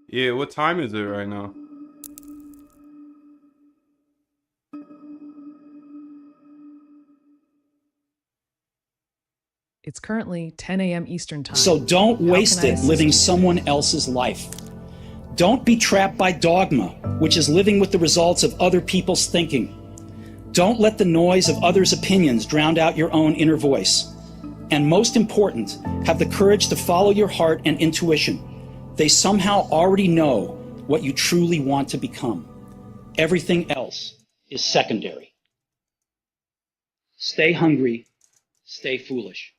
Yeah, what time is it right now? It's currently 10 a.m. Eastern Time. So don't How waste can I it assist living you? someone else's life. Don't be trapped by dogma, which is living with the results of other people's thinking. Don't let the noise of others' opinions drown out your own inner voice. And most important, have the courage to follow your heart and intuition. They somehow already know what you truly want to become. Everything else is secondary. Stay hungry, stay foolish.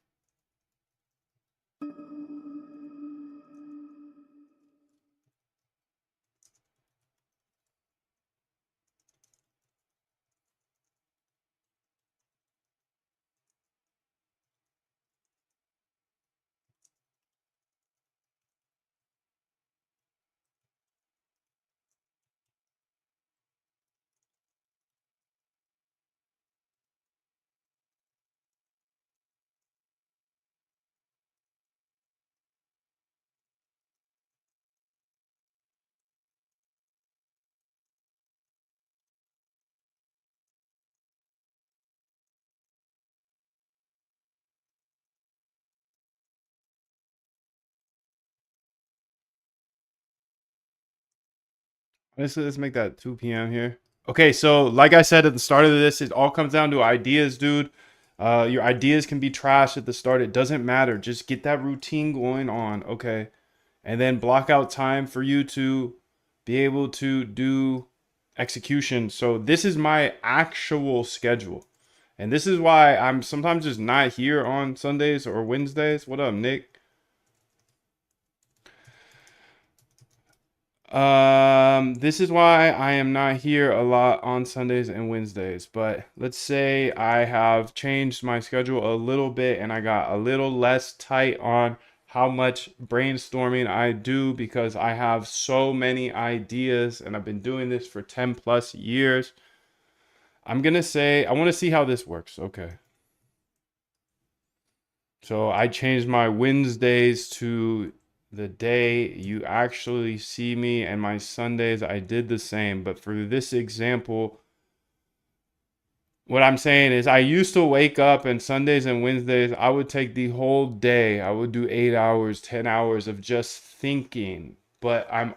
Let's make that 2 p.m. here. Okay, so like I said at the start of this, it all comes down to ideas, dude. Your ideas can be trash at the start. It doesn't matter. Just get that routine going on, okay? And then block out time for you to be able to do execution. So this is my actual schedule. And this is why I'm sometimes just not here on Sundays or Wednesdays. What up, Nick? This is why I am not here a lot on Sundays and Wednesdays. But let's say I have changed my schedule a little bit and I got a little less tight on how much brainstorming I do because I have so many ideas and I've been doing this for 10 plus years. I'm gonna say I want to see how this works. Okay. So I changed my Wednesdays to the day you actually see me, and my Sundays I did the same. But for this example, what I'm saying is I used to wake up and Sundays and Wednesdays I would take the whole day. I would do 8 hours, 10 hours of just thinking. But I'm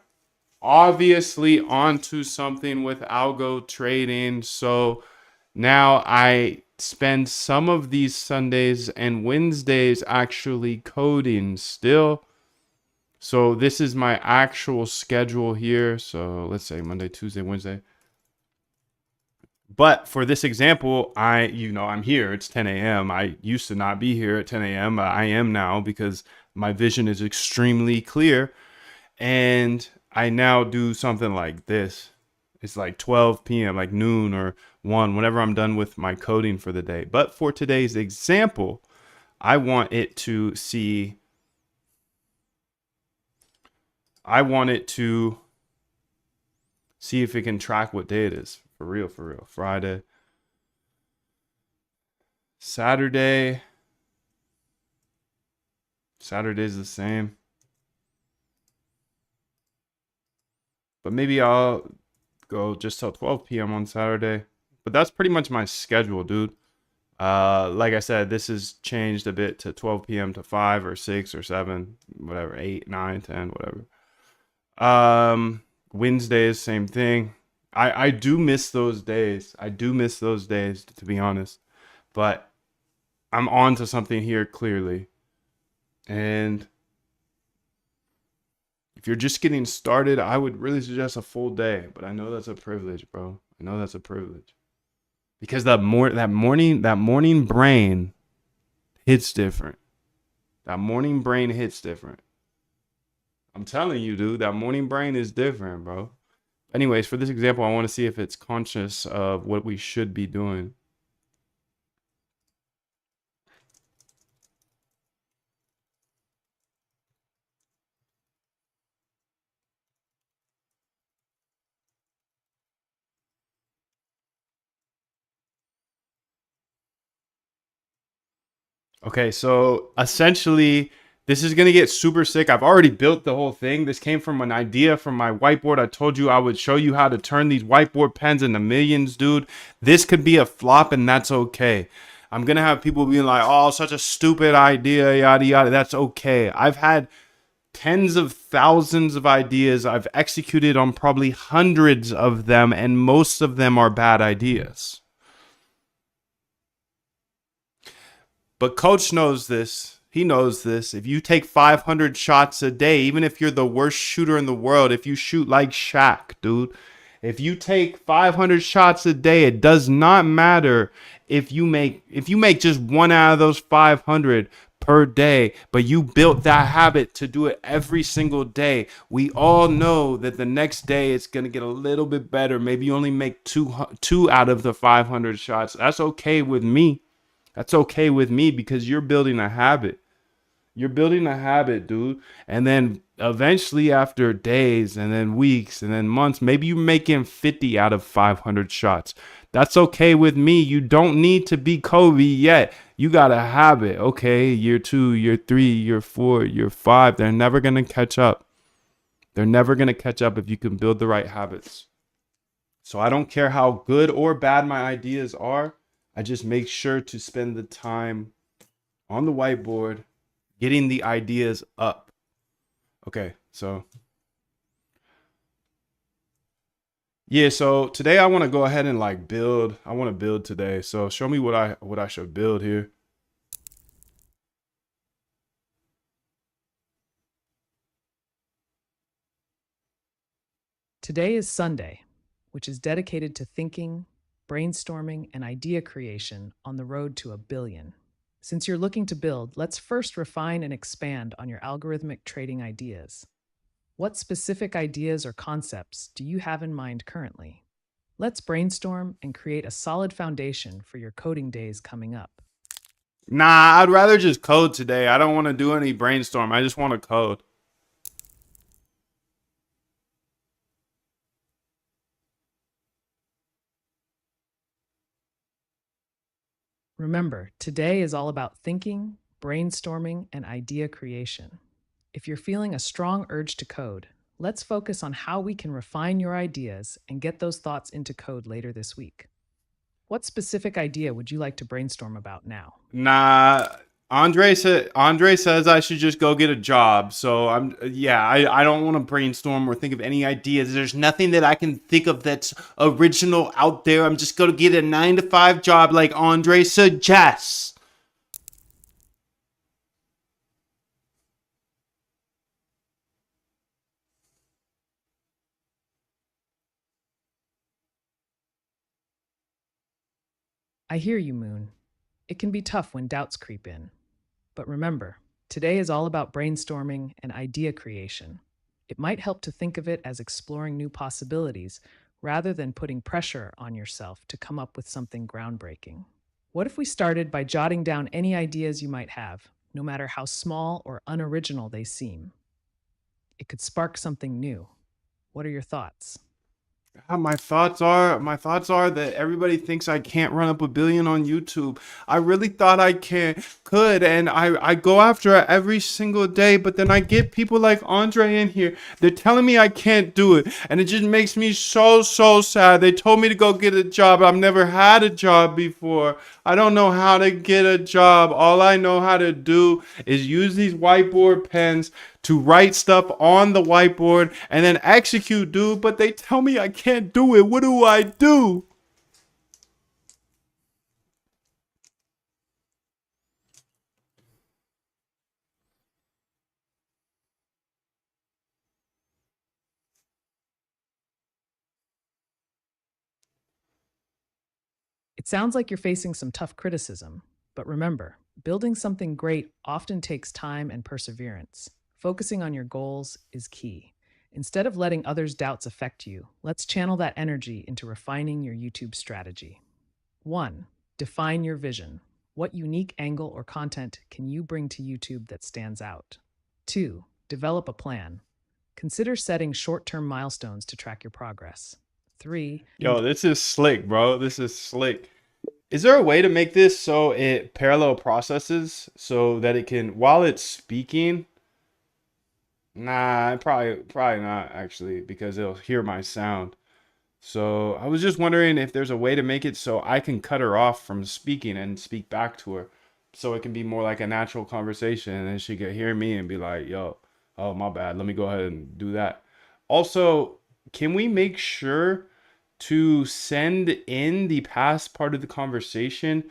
obviously onto something with algo trading. So now I spend some of these Sundays and Wednesdays actually coding still. So this is my actual schedule here. So let's say Monday, Tuesday, Wednesday. But for this example, I'm here. It's 10 a.m. I used to not be here at 10 a.m. But I am now because my vision is extremely clear. And I now do something like this. It's like 12 p.m., like noon or 1, whenever I'm done with my coding for the day. But for today's example, I want it to see if it can track what day it is. For real. Friday. Saturday's the same. But maybe I'll go just till 12 p.m. on Saturday. But that's pretty much my schedule, dude. Like I said, this has changed a bit to 12 p.m. to 5 or 6 or 7, whatever, 8, 9, 10, whatever. Wednesdays, same thing. I do miss those days. To be honest. But I'm on to something here clearly. And if you're just getting started, I would really suggest a full day. But I know that's a privilege, bro. I know that's a privilege. Because that morning brain hits different. That morning brain hits different. I'm telling you, dude, that morning brain is different, bro. Anyways, for this example, I want to see if it's conscious of what we should be doing. Okay, so essentially, this is going to get super sick. I've already built the whole thing. This came from an idea from my whiteboard. I told you I would show you how to turn these whiteboard pens into millions, dude. This could be a flop, and that's okay. I'm going to have people being like, oh, such a stupid idea, yada, yada. That's okay. I've had tens of thousands of ideas. I've executed on probably hundreds of them, and most of them are bad ideas. But coach knows this. He knows this. If you take 500 shots a day, even if you're the worst shooter in the world, if you shoot like Shaq, dude, if you take 500 shots a day, it does not matter if you make just one out of those 500 per day, but you built that habit to do it every single day. We all know that the next day it's going to get a little bit better. Maybe you only make two out of the 500 shots. That's okay with me. That's okay with me because you're building a habit. You're building a habit, dude. And then eventually after days and then weeks and then months, maybe you're making 50 out of 500 shots. That's okay with me. You don't need to be Kobe yet. You got a habit. Okay, year 2, year 3, year 4, year 5. They're never going to catch up. They're never going to catch up if you can build the right habits. So I don't care how good or bad my ideas are. I just make sure to spend the time on the whiteboard getting the ideas up. Okay, so yeah, so today I want to go ahead and like build. I want to build today. So show me what I should build here. Today is Sunday, which is dedicated to thinking, brainstorming, and idea creation on the road to 1 billion. Since you're looking to build, let's first refine and expand on your algorithmic trading ideas. What specific ideas or concepts do you have in mind currently? Let's brainstorm and create a solid foundation for your coding days coming up. Nah, I'd rather just code today. I don't want to do any brainstorm. I just want to code. Remember, today is all about thinking, brainstorming, and idea creation. If you're feeling a strong urge to code, let's focus on how we can refine your ideas and get those thoughts into code later this week. What specific idea would you like to brainstorm about now? Nah, Andre says I should just go get a job. So I don't want to brainstorm or think of any ideas. There's nothing that I can think of that's original out there. I'm just gonna get a 9-to-5 job like Andre suggests. I hear you, Moon. It can be tough when doubts creep in. But remember, today is all about brainstorming and idea creation. It might help to think of it as exploring new possibilities rather than putting pressure on yourself to come up with something groundbreaking. What if we started by jotting down any ideas you might have, no matter how small or unoriginal they seem? It could spark something new. What are your thoughts? My thoughts are that everybody thinks I can't run up 1 billion on YouTube. I really thought I could, and I go after it every single day, but then I get people like Andre in here. They're telling me I can't do it, and it just makes me so sad. They told me to go get a job. I've never had a job before. I don't know how to get a job. All I know how to do is use these whiteboard pens to write stuff on the whiteboard and then execute, dude. But they tell me I can't do it. What do I do? It sounds like you're facing some tough criticism, but remember, building something great often takes time and perseverance. Focusing on your goals is key. Instead of letting others' doubts affect you, let's channel that energy into refining your YouTube strategy. 1. Define your vision. What unique angle or content can you bring to YouTube that stands out? 2. Develop a plan. Consider setting short-term milestones to track your progress. 3. Yo, this is slick, bro. This is slick. Is there a way to make this so it parallel processes so that it can, while it's speaking? Nah, probably not actually, because it'll hear my sound. So I was just wondering if there's a way to make it so I can cut her off from speaking and speak back to her, so it can be more like a natural conversation, and then she could hear me and be like, "Yo, oh my bad. Let me go ahead and do that." Also, can we make sure to send in the past part of the conversation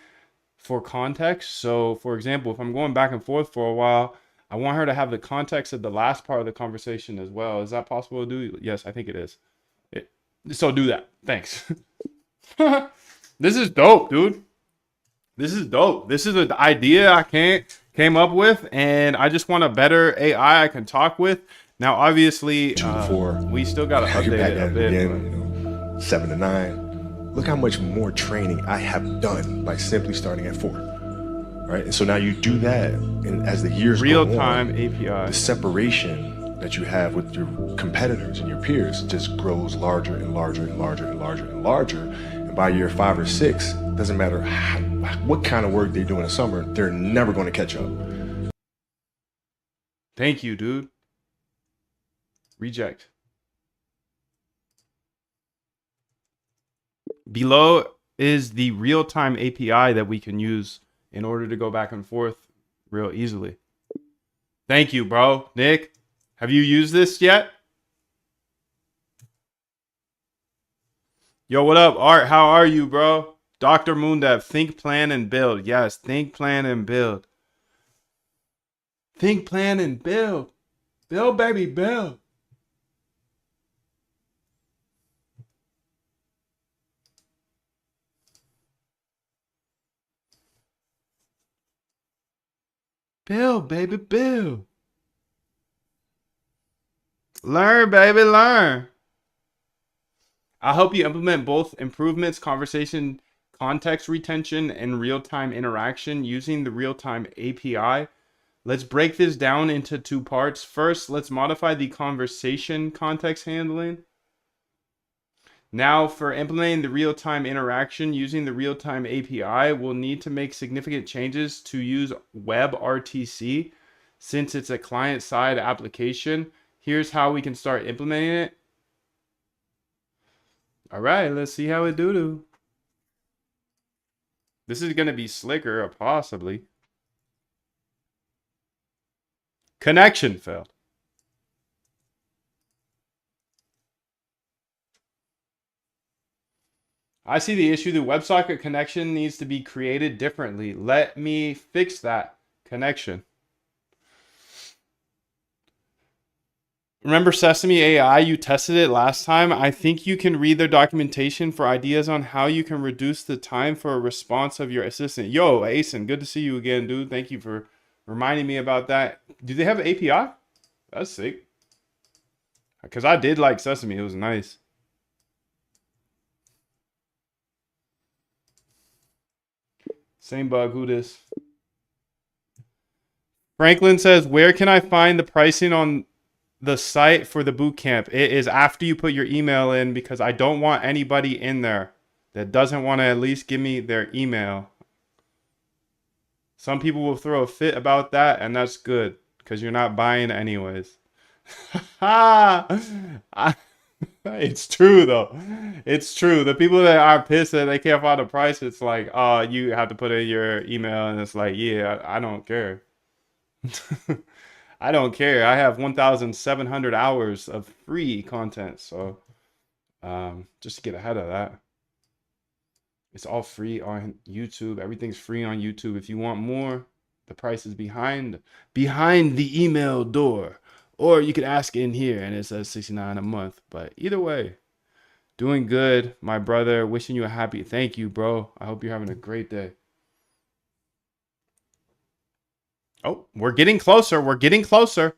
for context? So, for example, if I'm going back and forth for a while, I want her to have the context of the last part of the conversation as well. Is that possible to do? Yes, I think it is. So do that. Thanks. This is dope, dude. This is dope. This is an idea I came up with, and I just want a better AI I can talk with. Now, obviously, 2 to 4. we still got to Now you're update back it a at it bit. again, 7 to 9. Look how much more training I have done by simply starting at 4. Right? And so now you do that, and as the years go on, Real-time API. the separation that you have with your competitors and your peers just grows larger and larger and larger and larger and larger. And by year 5 or 6, doesn't matter what kind of work they do in the summer, they're never going to catch up. Thank you, dude. Reject. Below is the real-time API that we can use in order to go back and forth real easily. Thank you, bro. Nick, have you used this yet? Yo, what up, Art? How are you, bro? Dr. Moondev, think, plan, and build. Yes, think, plan, and build. Think, plan, and build. Build, baby, build. Build, baby, build. Learn, baby, learn. I'll help you implement both improvements, conversation context retention, and real-time interaction using the real-time API. Let's break this down into two parts. First, let's modify the conversation context handling. Now, for implementing the real-time interaction using the real-time API, we'll need to make significant changes to use WebRTC since it's a client-side application. Here's how we can start implementing it. All right, let's see how it do. This is going to be slicker, possibly. Connection failed. I see the issue. The WebSocket connection needs to be created differently. Let me fix that connection. Remember Sesame AI? You tested it last time. I think you can read their documentation for ideas on how you can reduce the time for a response of your assistant. Yo, Asen, good to see you again, dude. Thank you for reminding me about that. Do they have an API? That's sick. Because I did like Sesame. It was nice. Same bug. Who this? Franklin says, where can I find the pricing on the site for the boot camp? It is after you put your email in, because I don't want anybody in there that doesn't want to at least give me their email. Some people will throw a fit about that, and that's good because you're not buying anyways. It's true though. It's true. The people that are pissed that they can't find a price, it's like, oh, you have to put in your email, and it's like, yeah, I don't care. I don't care. I have 1,700 hours of free content, so just to get ahead of that. It's all free on YouTube. Everything's free on YouTube. If you want more, the price is behind the email door. Or you could ask in here and it says $69 a month. But either way, doing good, my brother. Wishing you a happy. Thank you, bro. I hope you're having a great day. Oh, we're getting closer. We're getting closer.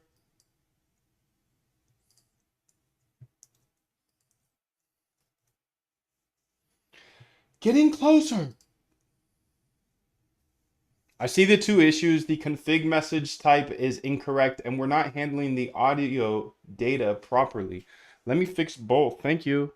Getting closer. I see the two issues. The config message type is incorrect, and we're not handling the audio data properly. Let me fix both. Thank you.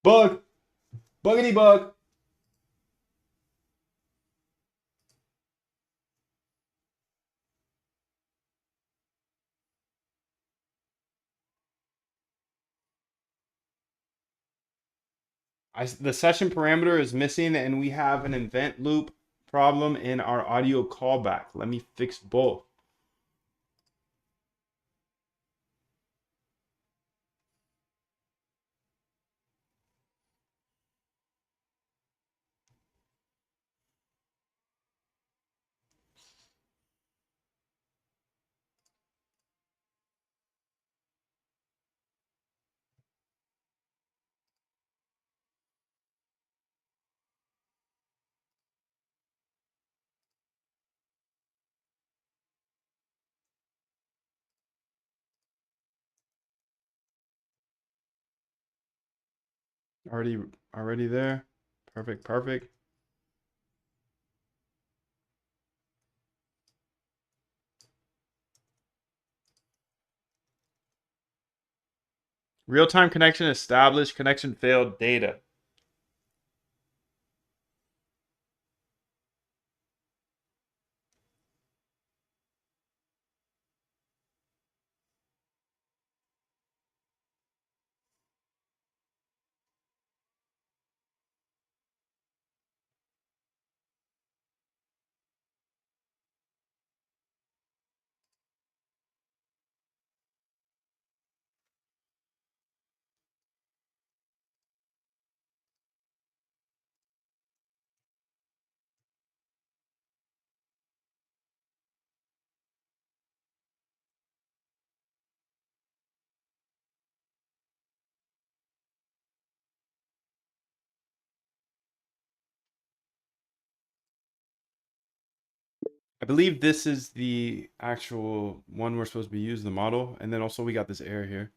Bug. Buggity bug. The session parameter is missing, and we have an event loop problem in our audio callback. Let me fix both. Already there. Perfect. Real-time connection established. Connection failed. Data. believe this is the actual one we're supposed to be using, the model. And then also we got this error here.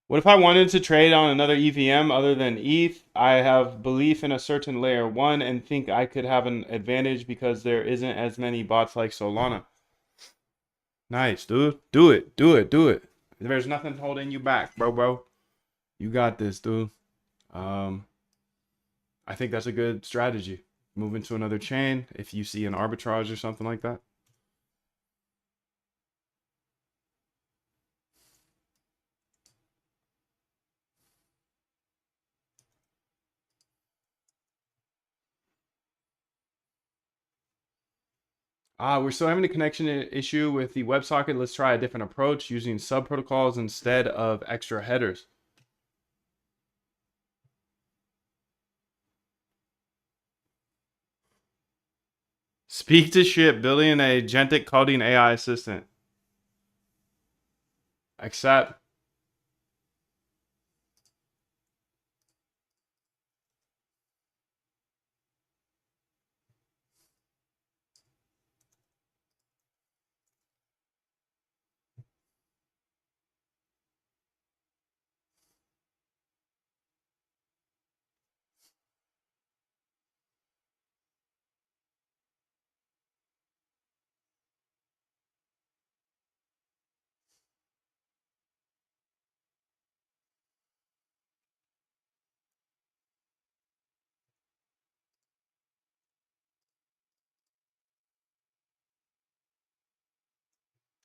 What if I wanted to trade on another EVM other than ETH? I have belief in a certain layer 1 and think I could have an advantage because there isn't as many bots like Solana. Nice, dude. Do it. Do it. Do it. There's nothing holding you back, bro. You got this, dude. I think that's a good strategy. Move into another chain if you see an arbitrage or something like that. We're still having a connection issue with the WebSocket. Let's try a different approach using sub protocols instead of extra headers. Speak to ship, building an agentic coding AI assistant. Accept.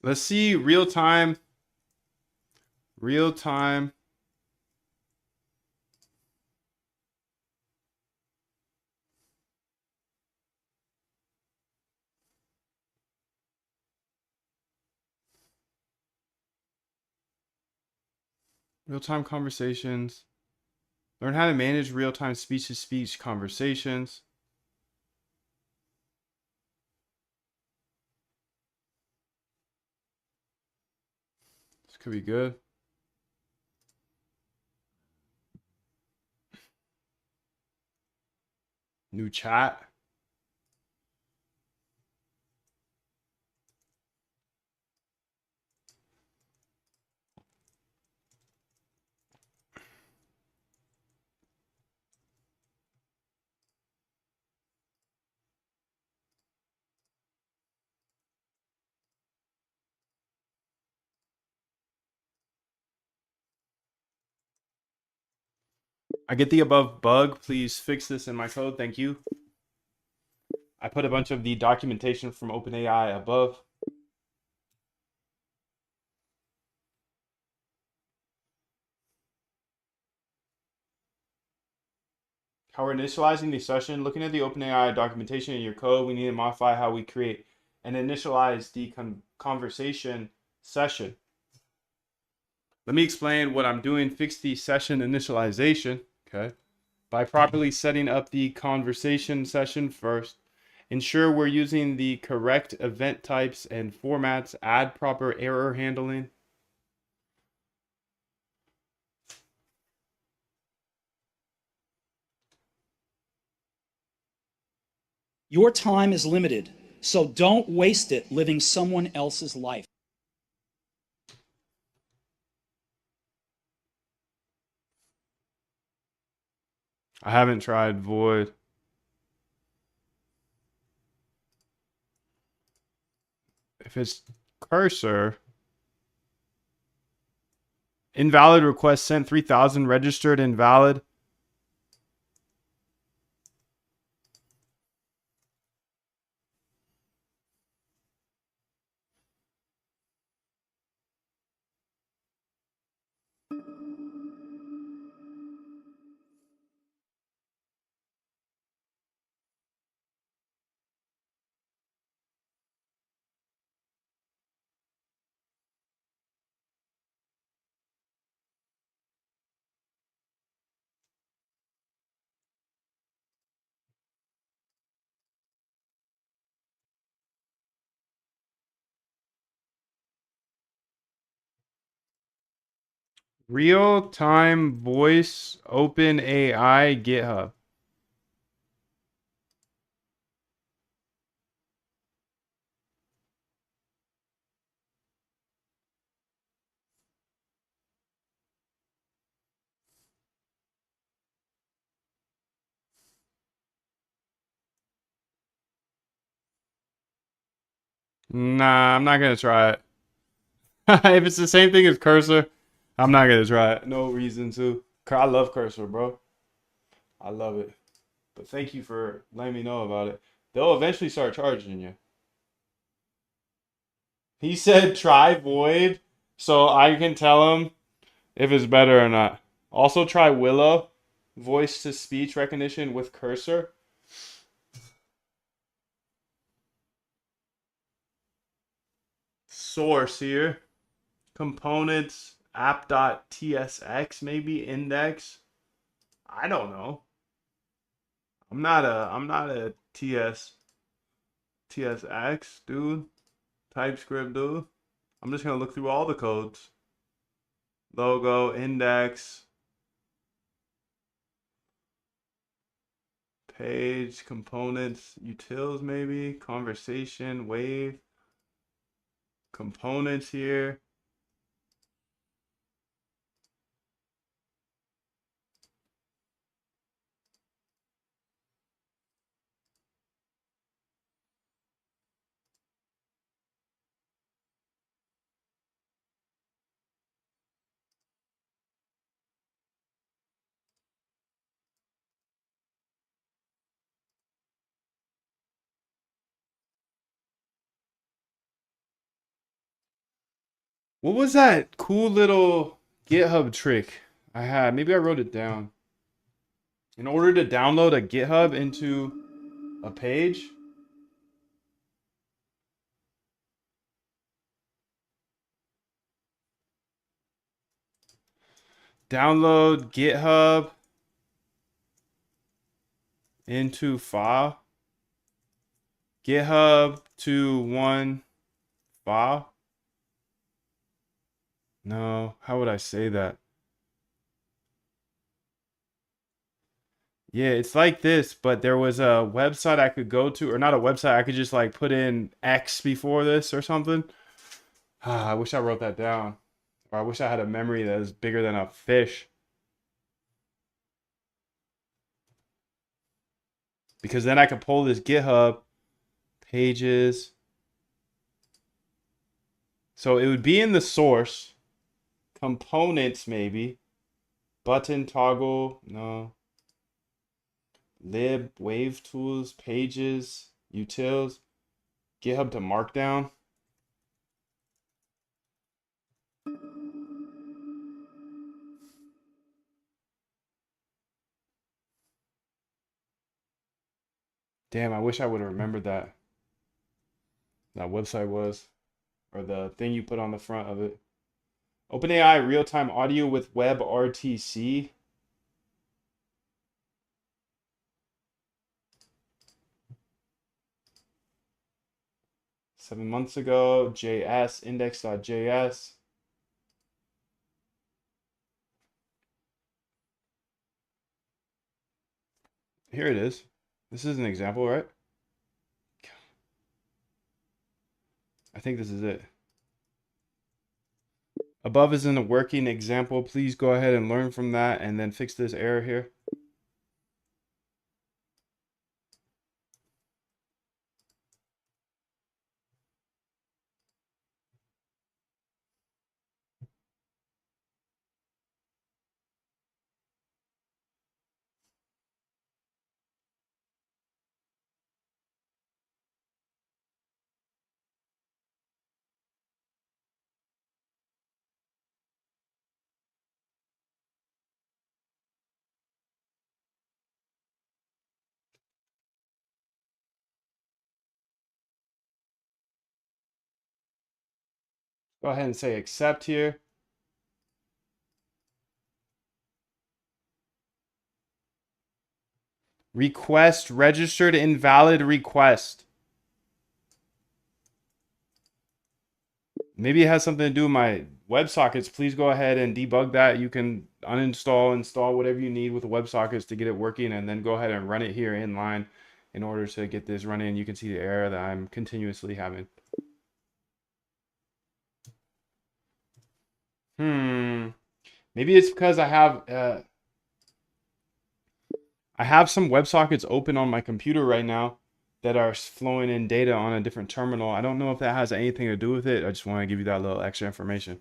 Let's see real time. Real time. Real time conversations. Learn how to manage real time speech to speech conversations. This could be good. New chat. I get the above bug. Please fix this in my code. Thank you. I put a bunch of the documentation from OpenAI above. How we're initializing the session. Looking at the OpenAI documentation in your code, we need to modify how we create and initialize the conversation session. Let me explain what I'm doing. Fix the session initialization, okay? By properly setting up the conversation session first. Ensure we're using the correct event types and formats. Add proper error handling. Your time is limited, so don't waste it living someone else's life. I haven't tried Void. If it's cursor, invalid request sent 3000, registered invalid. Real-time voice, open AI, GitHub. Nah, I'm not gonna try it. If it's the same thing as Cursor, I'm not gonna try it. No reason to. I love Cursor, bro. I love it. But thank you for letting me know about it. They'll eventually start charging you. He said try Void, so I can tell him if it's better or not. Also try Willow, voice to speech recognition with Cursor. Source here. Components, app.tsx, maybe index. I don't know. I'm not a TSX dude. TypeScript dude. I'm just gonna look through all the codes. Logo, index, page, components, utils maybe, conversation, wave, components here. What was that cool little GitHub trick I had? Maybe I wrote it down. In order to download a GitHub into a page, download GitHub into file. GitHub to one file. No, how would I say that? Yeah, it's like this, but there was a website I could go to, or not a website, I could just like put in X before this or something. I wish I wrote that down. Or I wish I had a memory that is bigger than a fish. Because then I could pull this GitHub pages. So it would be in the source. Components maybe. Button toggle, no. Lib, wave tools, pages, utils, GitHub to markdown. Damn, I wish I would have remembered that website was, or the thing you put on the front of it. OpenAI real-time audio with WebRTC. Seven months ago, JS, index.js. Here it is. This is an example, right? I think this is it. Above is in a working example. Please go ahead and learn from that and then fix this error here. Go ahead and say accept here. Request registered invalid request. Maybe it has something to do with WebSockets, please go ahead and debug that. You can uninstall, install whatever you need with the WebSockets to get it working, and then go ahead and run it here in line in order to get this running. You can see the error that I'm continuously having. Maybe it's because I have some WebSockets open on my computer right now that are flowing in data on a different terminal. I don't know if that has anything to do with it. I just want to give you that little extra information.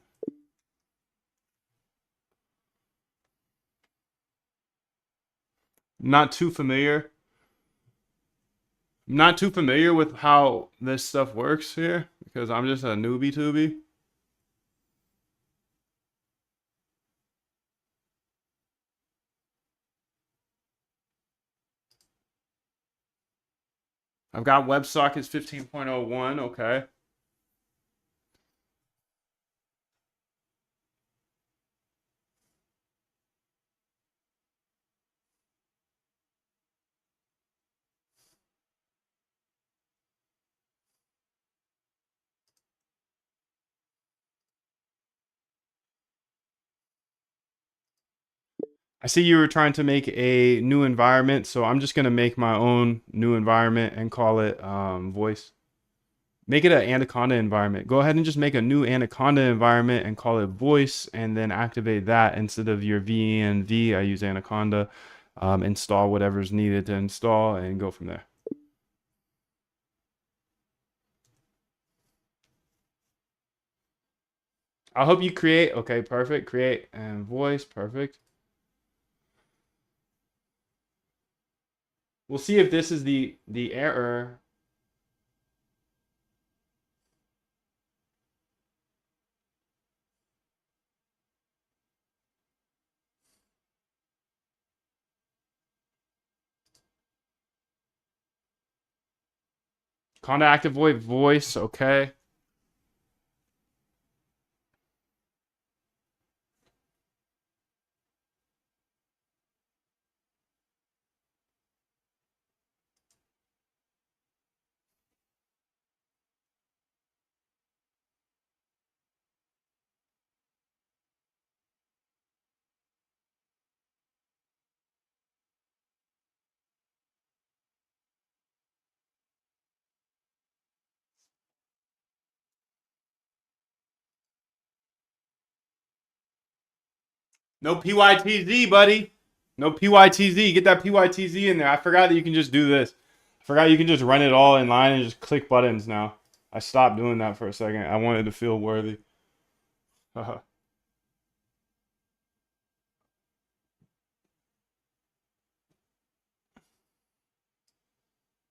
Not too familiar. I'm not too familiar with how this stuff works here because I'm just a newbie tubie. I've got WebSockets 15.01. Okay. I see you were trying to make a new environment, so I'm just going to make my own new environment and call it voice. Make it an Anaconda environment. Go ahead and just make a new Anaconda environment and call it voice, and then activate that instead of your VNV. I use Anaconda. Install whatever's needed to install and go from there. I'll help you create. Okay, perfect. Create and voice. Perfect. We'll see if this is the error. Conda active voice. Okay. No PYTZ, buddy. No PYTZ. Get that PYTZ in there. I forgot that you can just do this. I forgot you can just run it all in line and just click buttons now. I stopped doing that for a second. I wanted to feel worthy.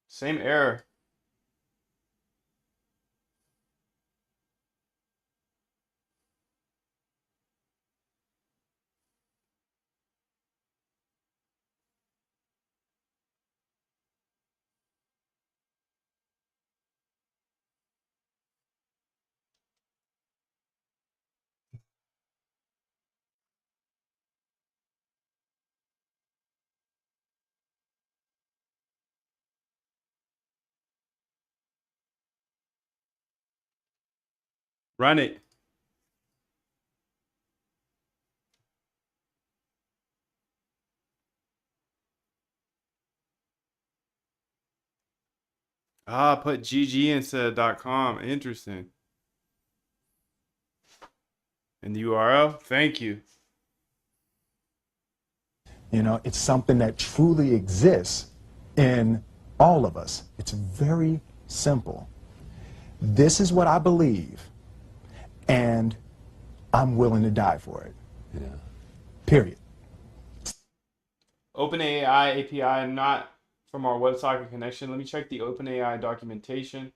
Same error. Run it. Ah, put GG instead of .com. Interesting. In the URL? Thank you. You know, it's something that truly exists in all of us. It's very simple. This is what I believe, and I'm willing to die for it. Yeah. Period. OpenAI API, not from our WebSocket connection. Let me check the OpenAI documentation.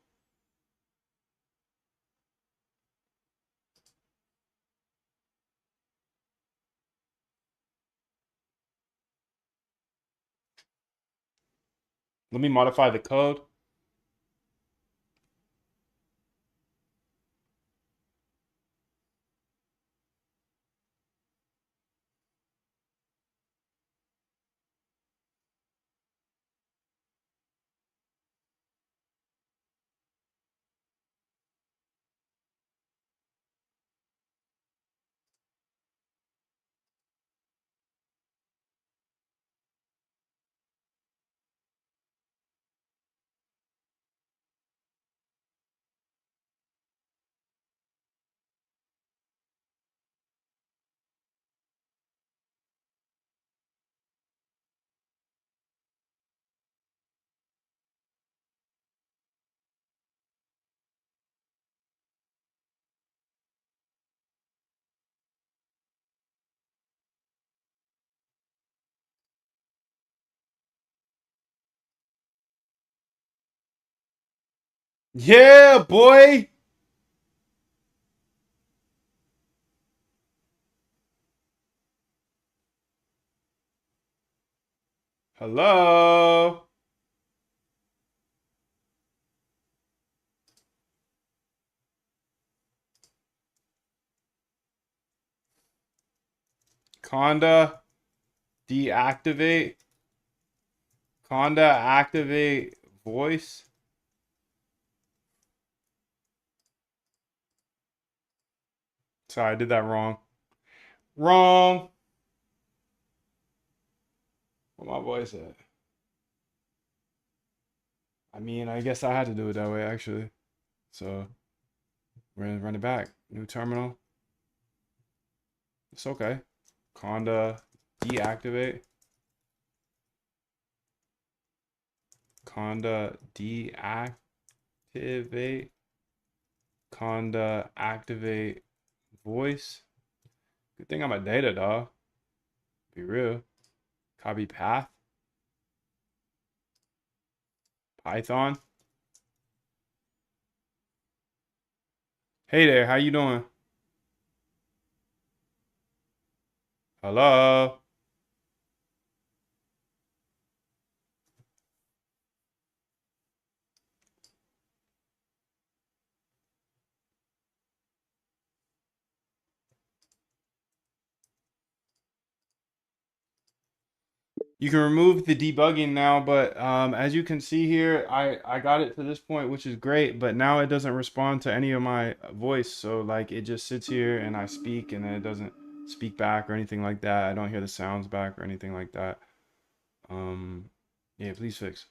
Let me modify the code. Yeah, boy. Hello. Conda deactivate. Conda activate voice. Sorry, I did that wrong. Wrong. What my voice at? I mean, I guess I had to do it that way actually. So we're gonna run it back. New terminal. It's okay. Conda deactivate. Conda deactivate. Conda activate voice. Good thing I'm a data dog. Be real. Copy path. Python. Hey there, how you doing? Hello. You can remove the debugging now, but as you can see here, I got it to this point, which is great, but now it doesn't respond to any of my voice. So like it just sits here and I speak and then it doesn't speak back or anything like that. I don't hear the sounds back or anything like that. Yeah, please fix.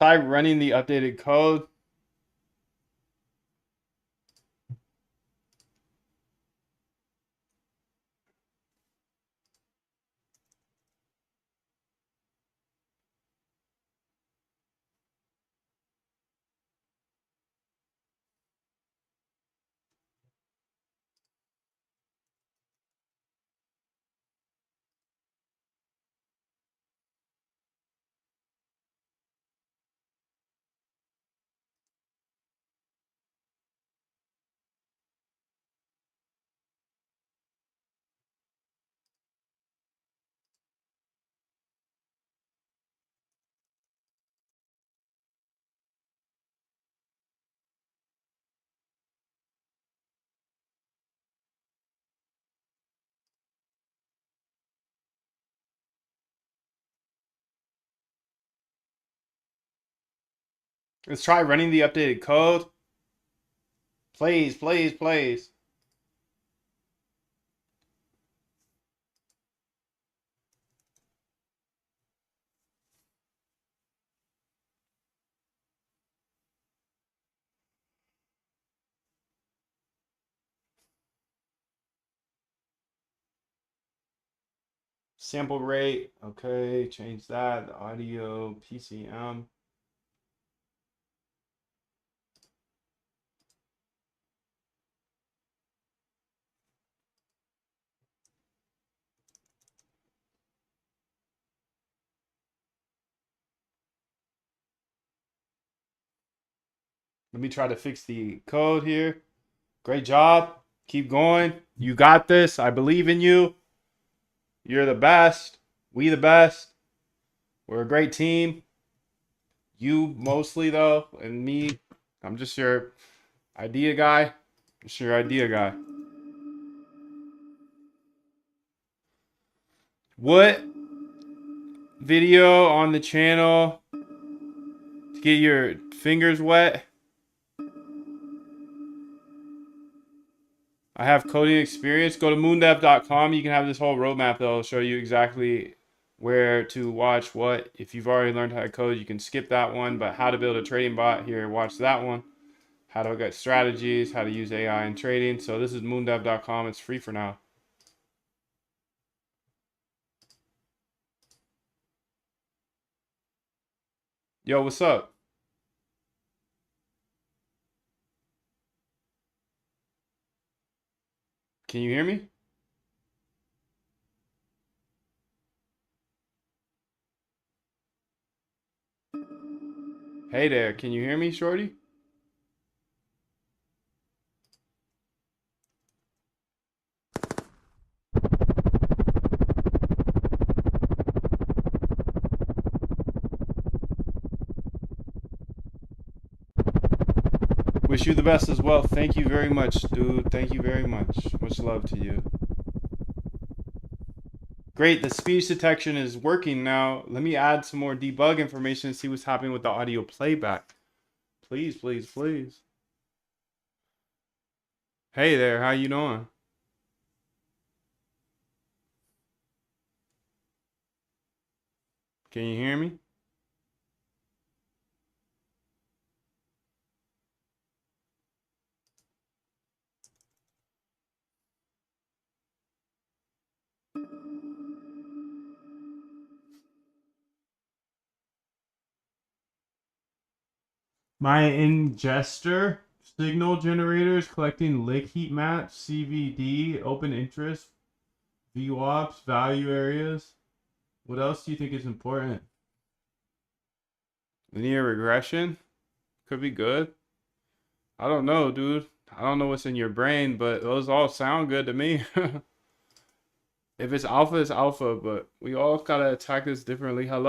Try running the updated code. Let's try running the updated code. Please, please, please. Sample rate. Okay, change that. The audio, PCM. Let me try to fix the code here. Great job. Keep going. You got this. I believe in you. You're the best. We the best. We're a great team. You mostly though, and me I'm just your idea guy. Just your idea guy. What video on the channel to get your fingers wet? I have coding experience. Go to moondev.com. You can have this whole roadmap that'll show you exactly where to watch what. If you've already learned how to code, you can skip that one. But how to build a trading bot, here, watch that one. How to get strategies, how to use AI in trading. So this is moondev.com. It's free for now. Yo, what's up? Can you hear me? Hey there, can you hear me, shorty? Wish you the best as well. Thank you very much, dude. Thank you very much. Much love to you. Great, the speech detection is working now. Let me add some more debug information and see what's happening with the audio playback. Please, please, please. Hey there, how you doing? Can you hear me? My ingester signal generator is collecting lick heat maps, CVD, open interest, VWAPs, value areas. What else do you think is important? Linear regression could be good. I don't know, dude. I don't know what's in your brain, but those all sound good to me. If it's alpha, it's alpha, but we all gotta attack this differently. Hello.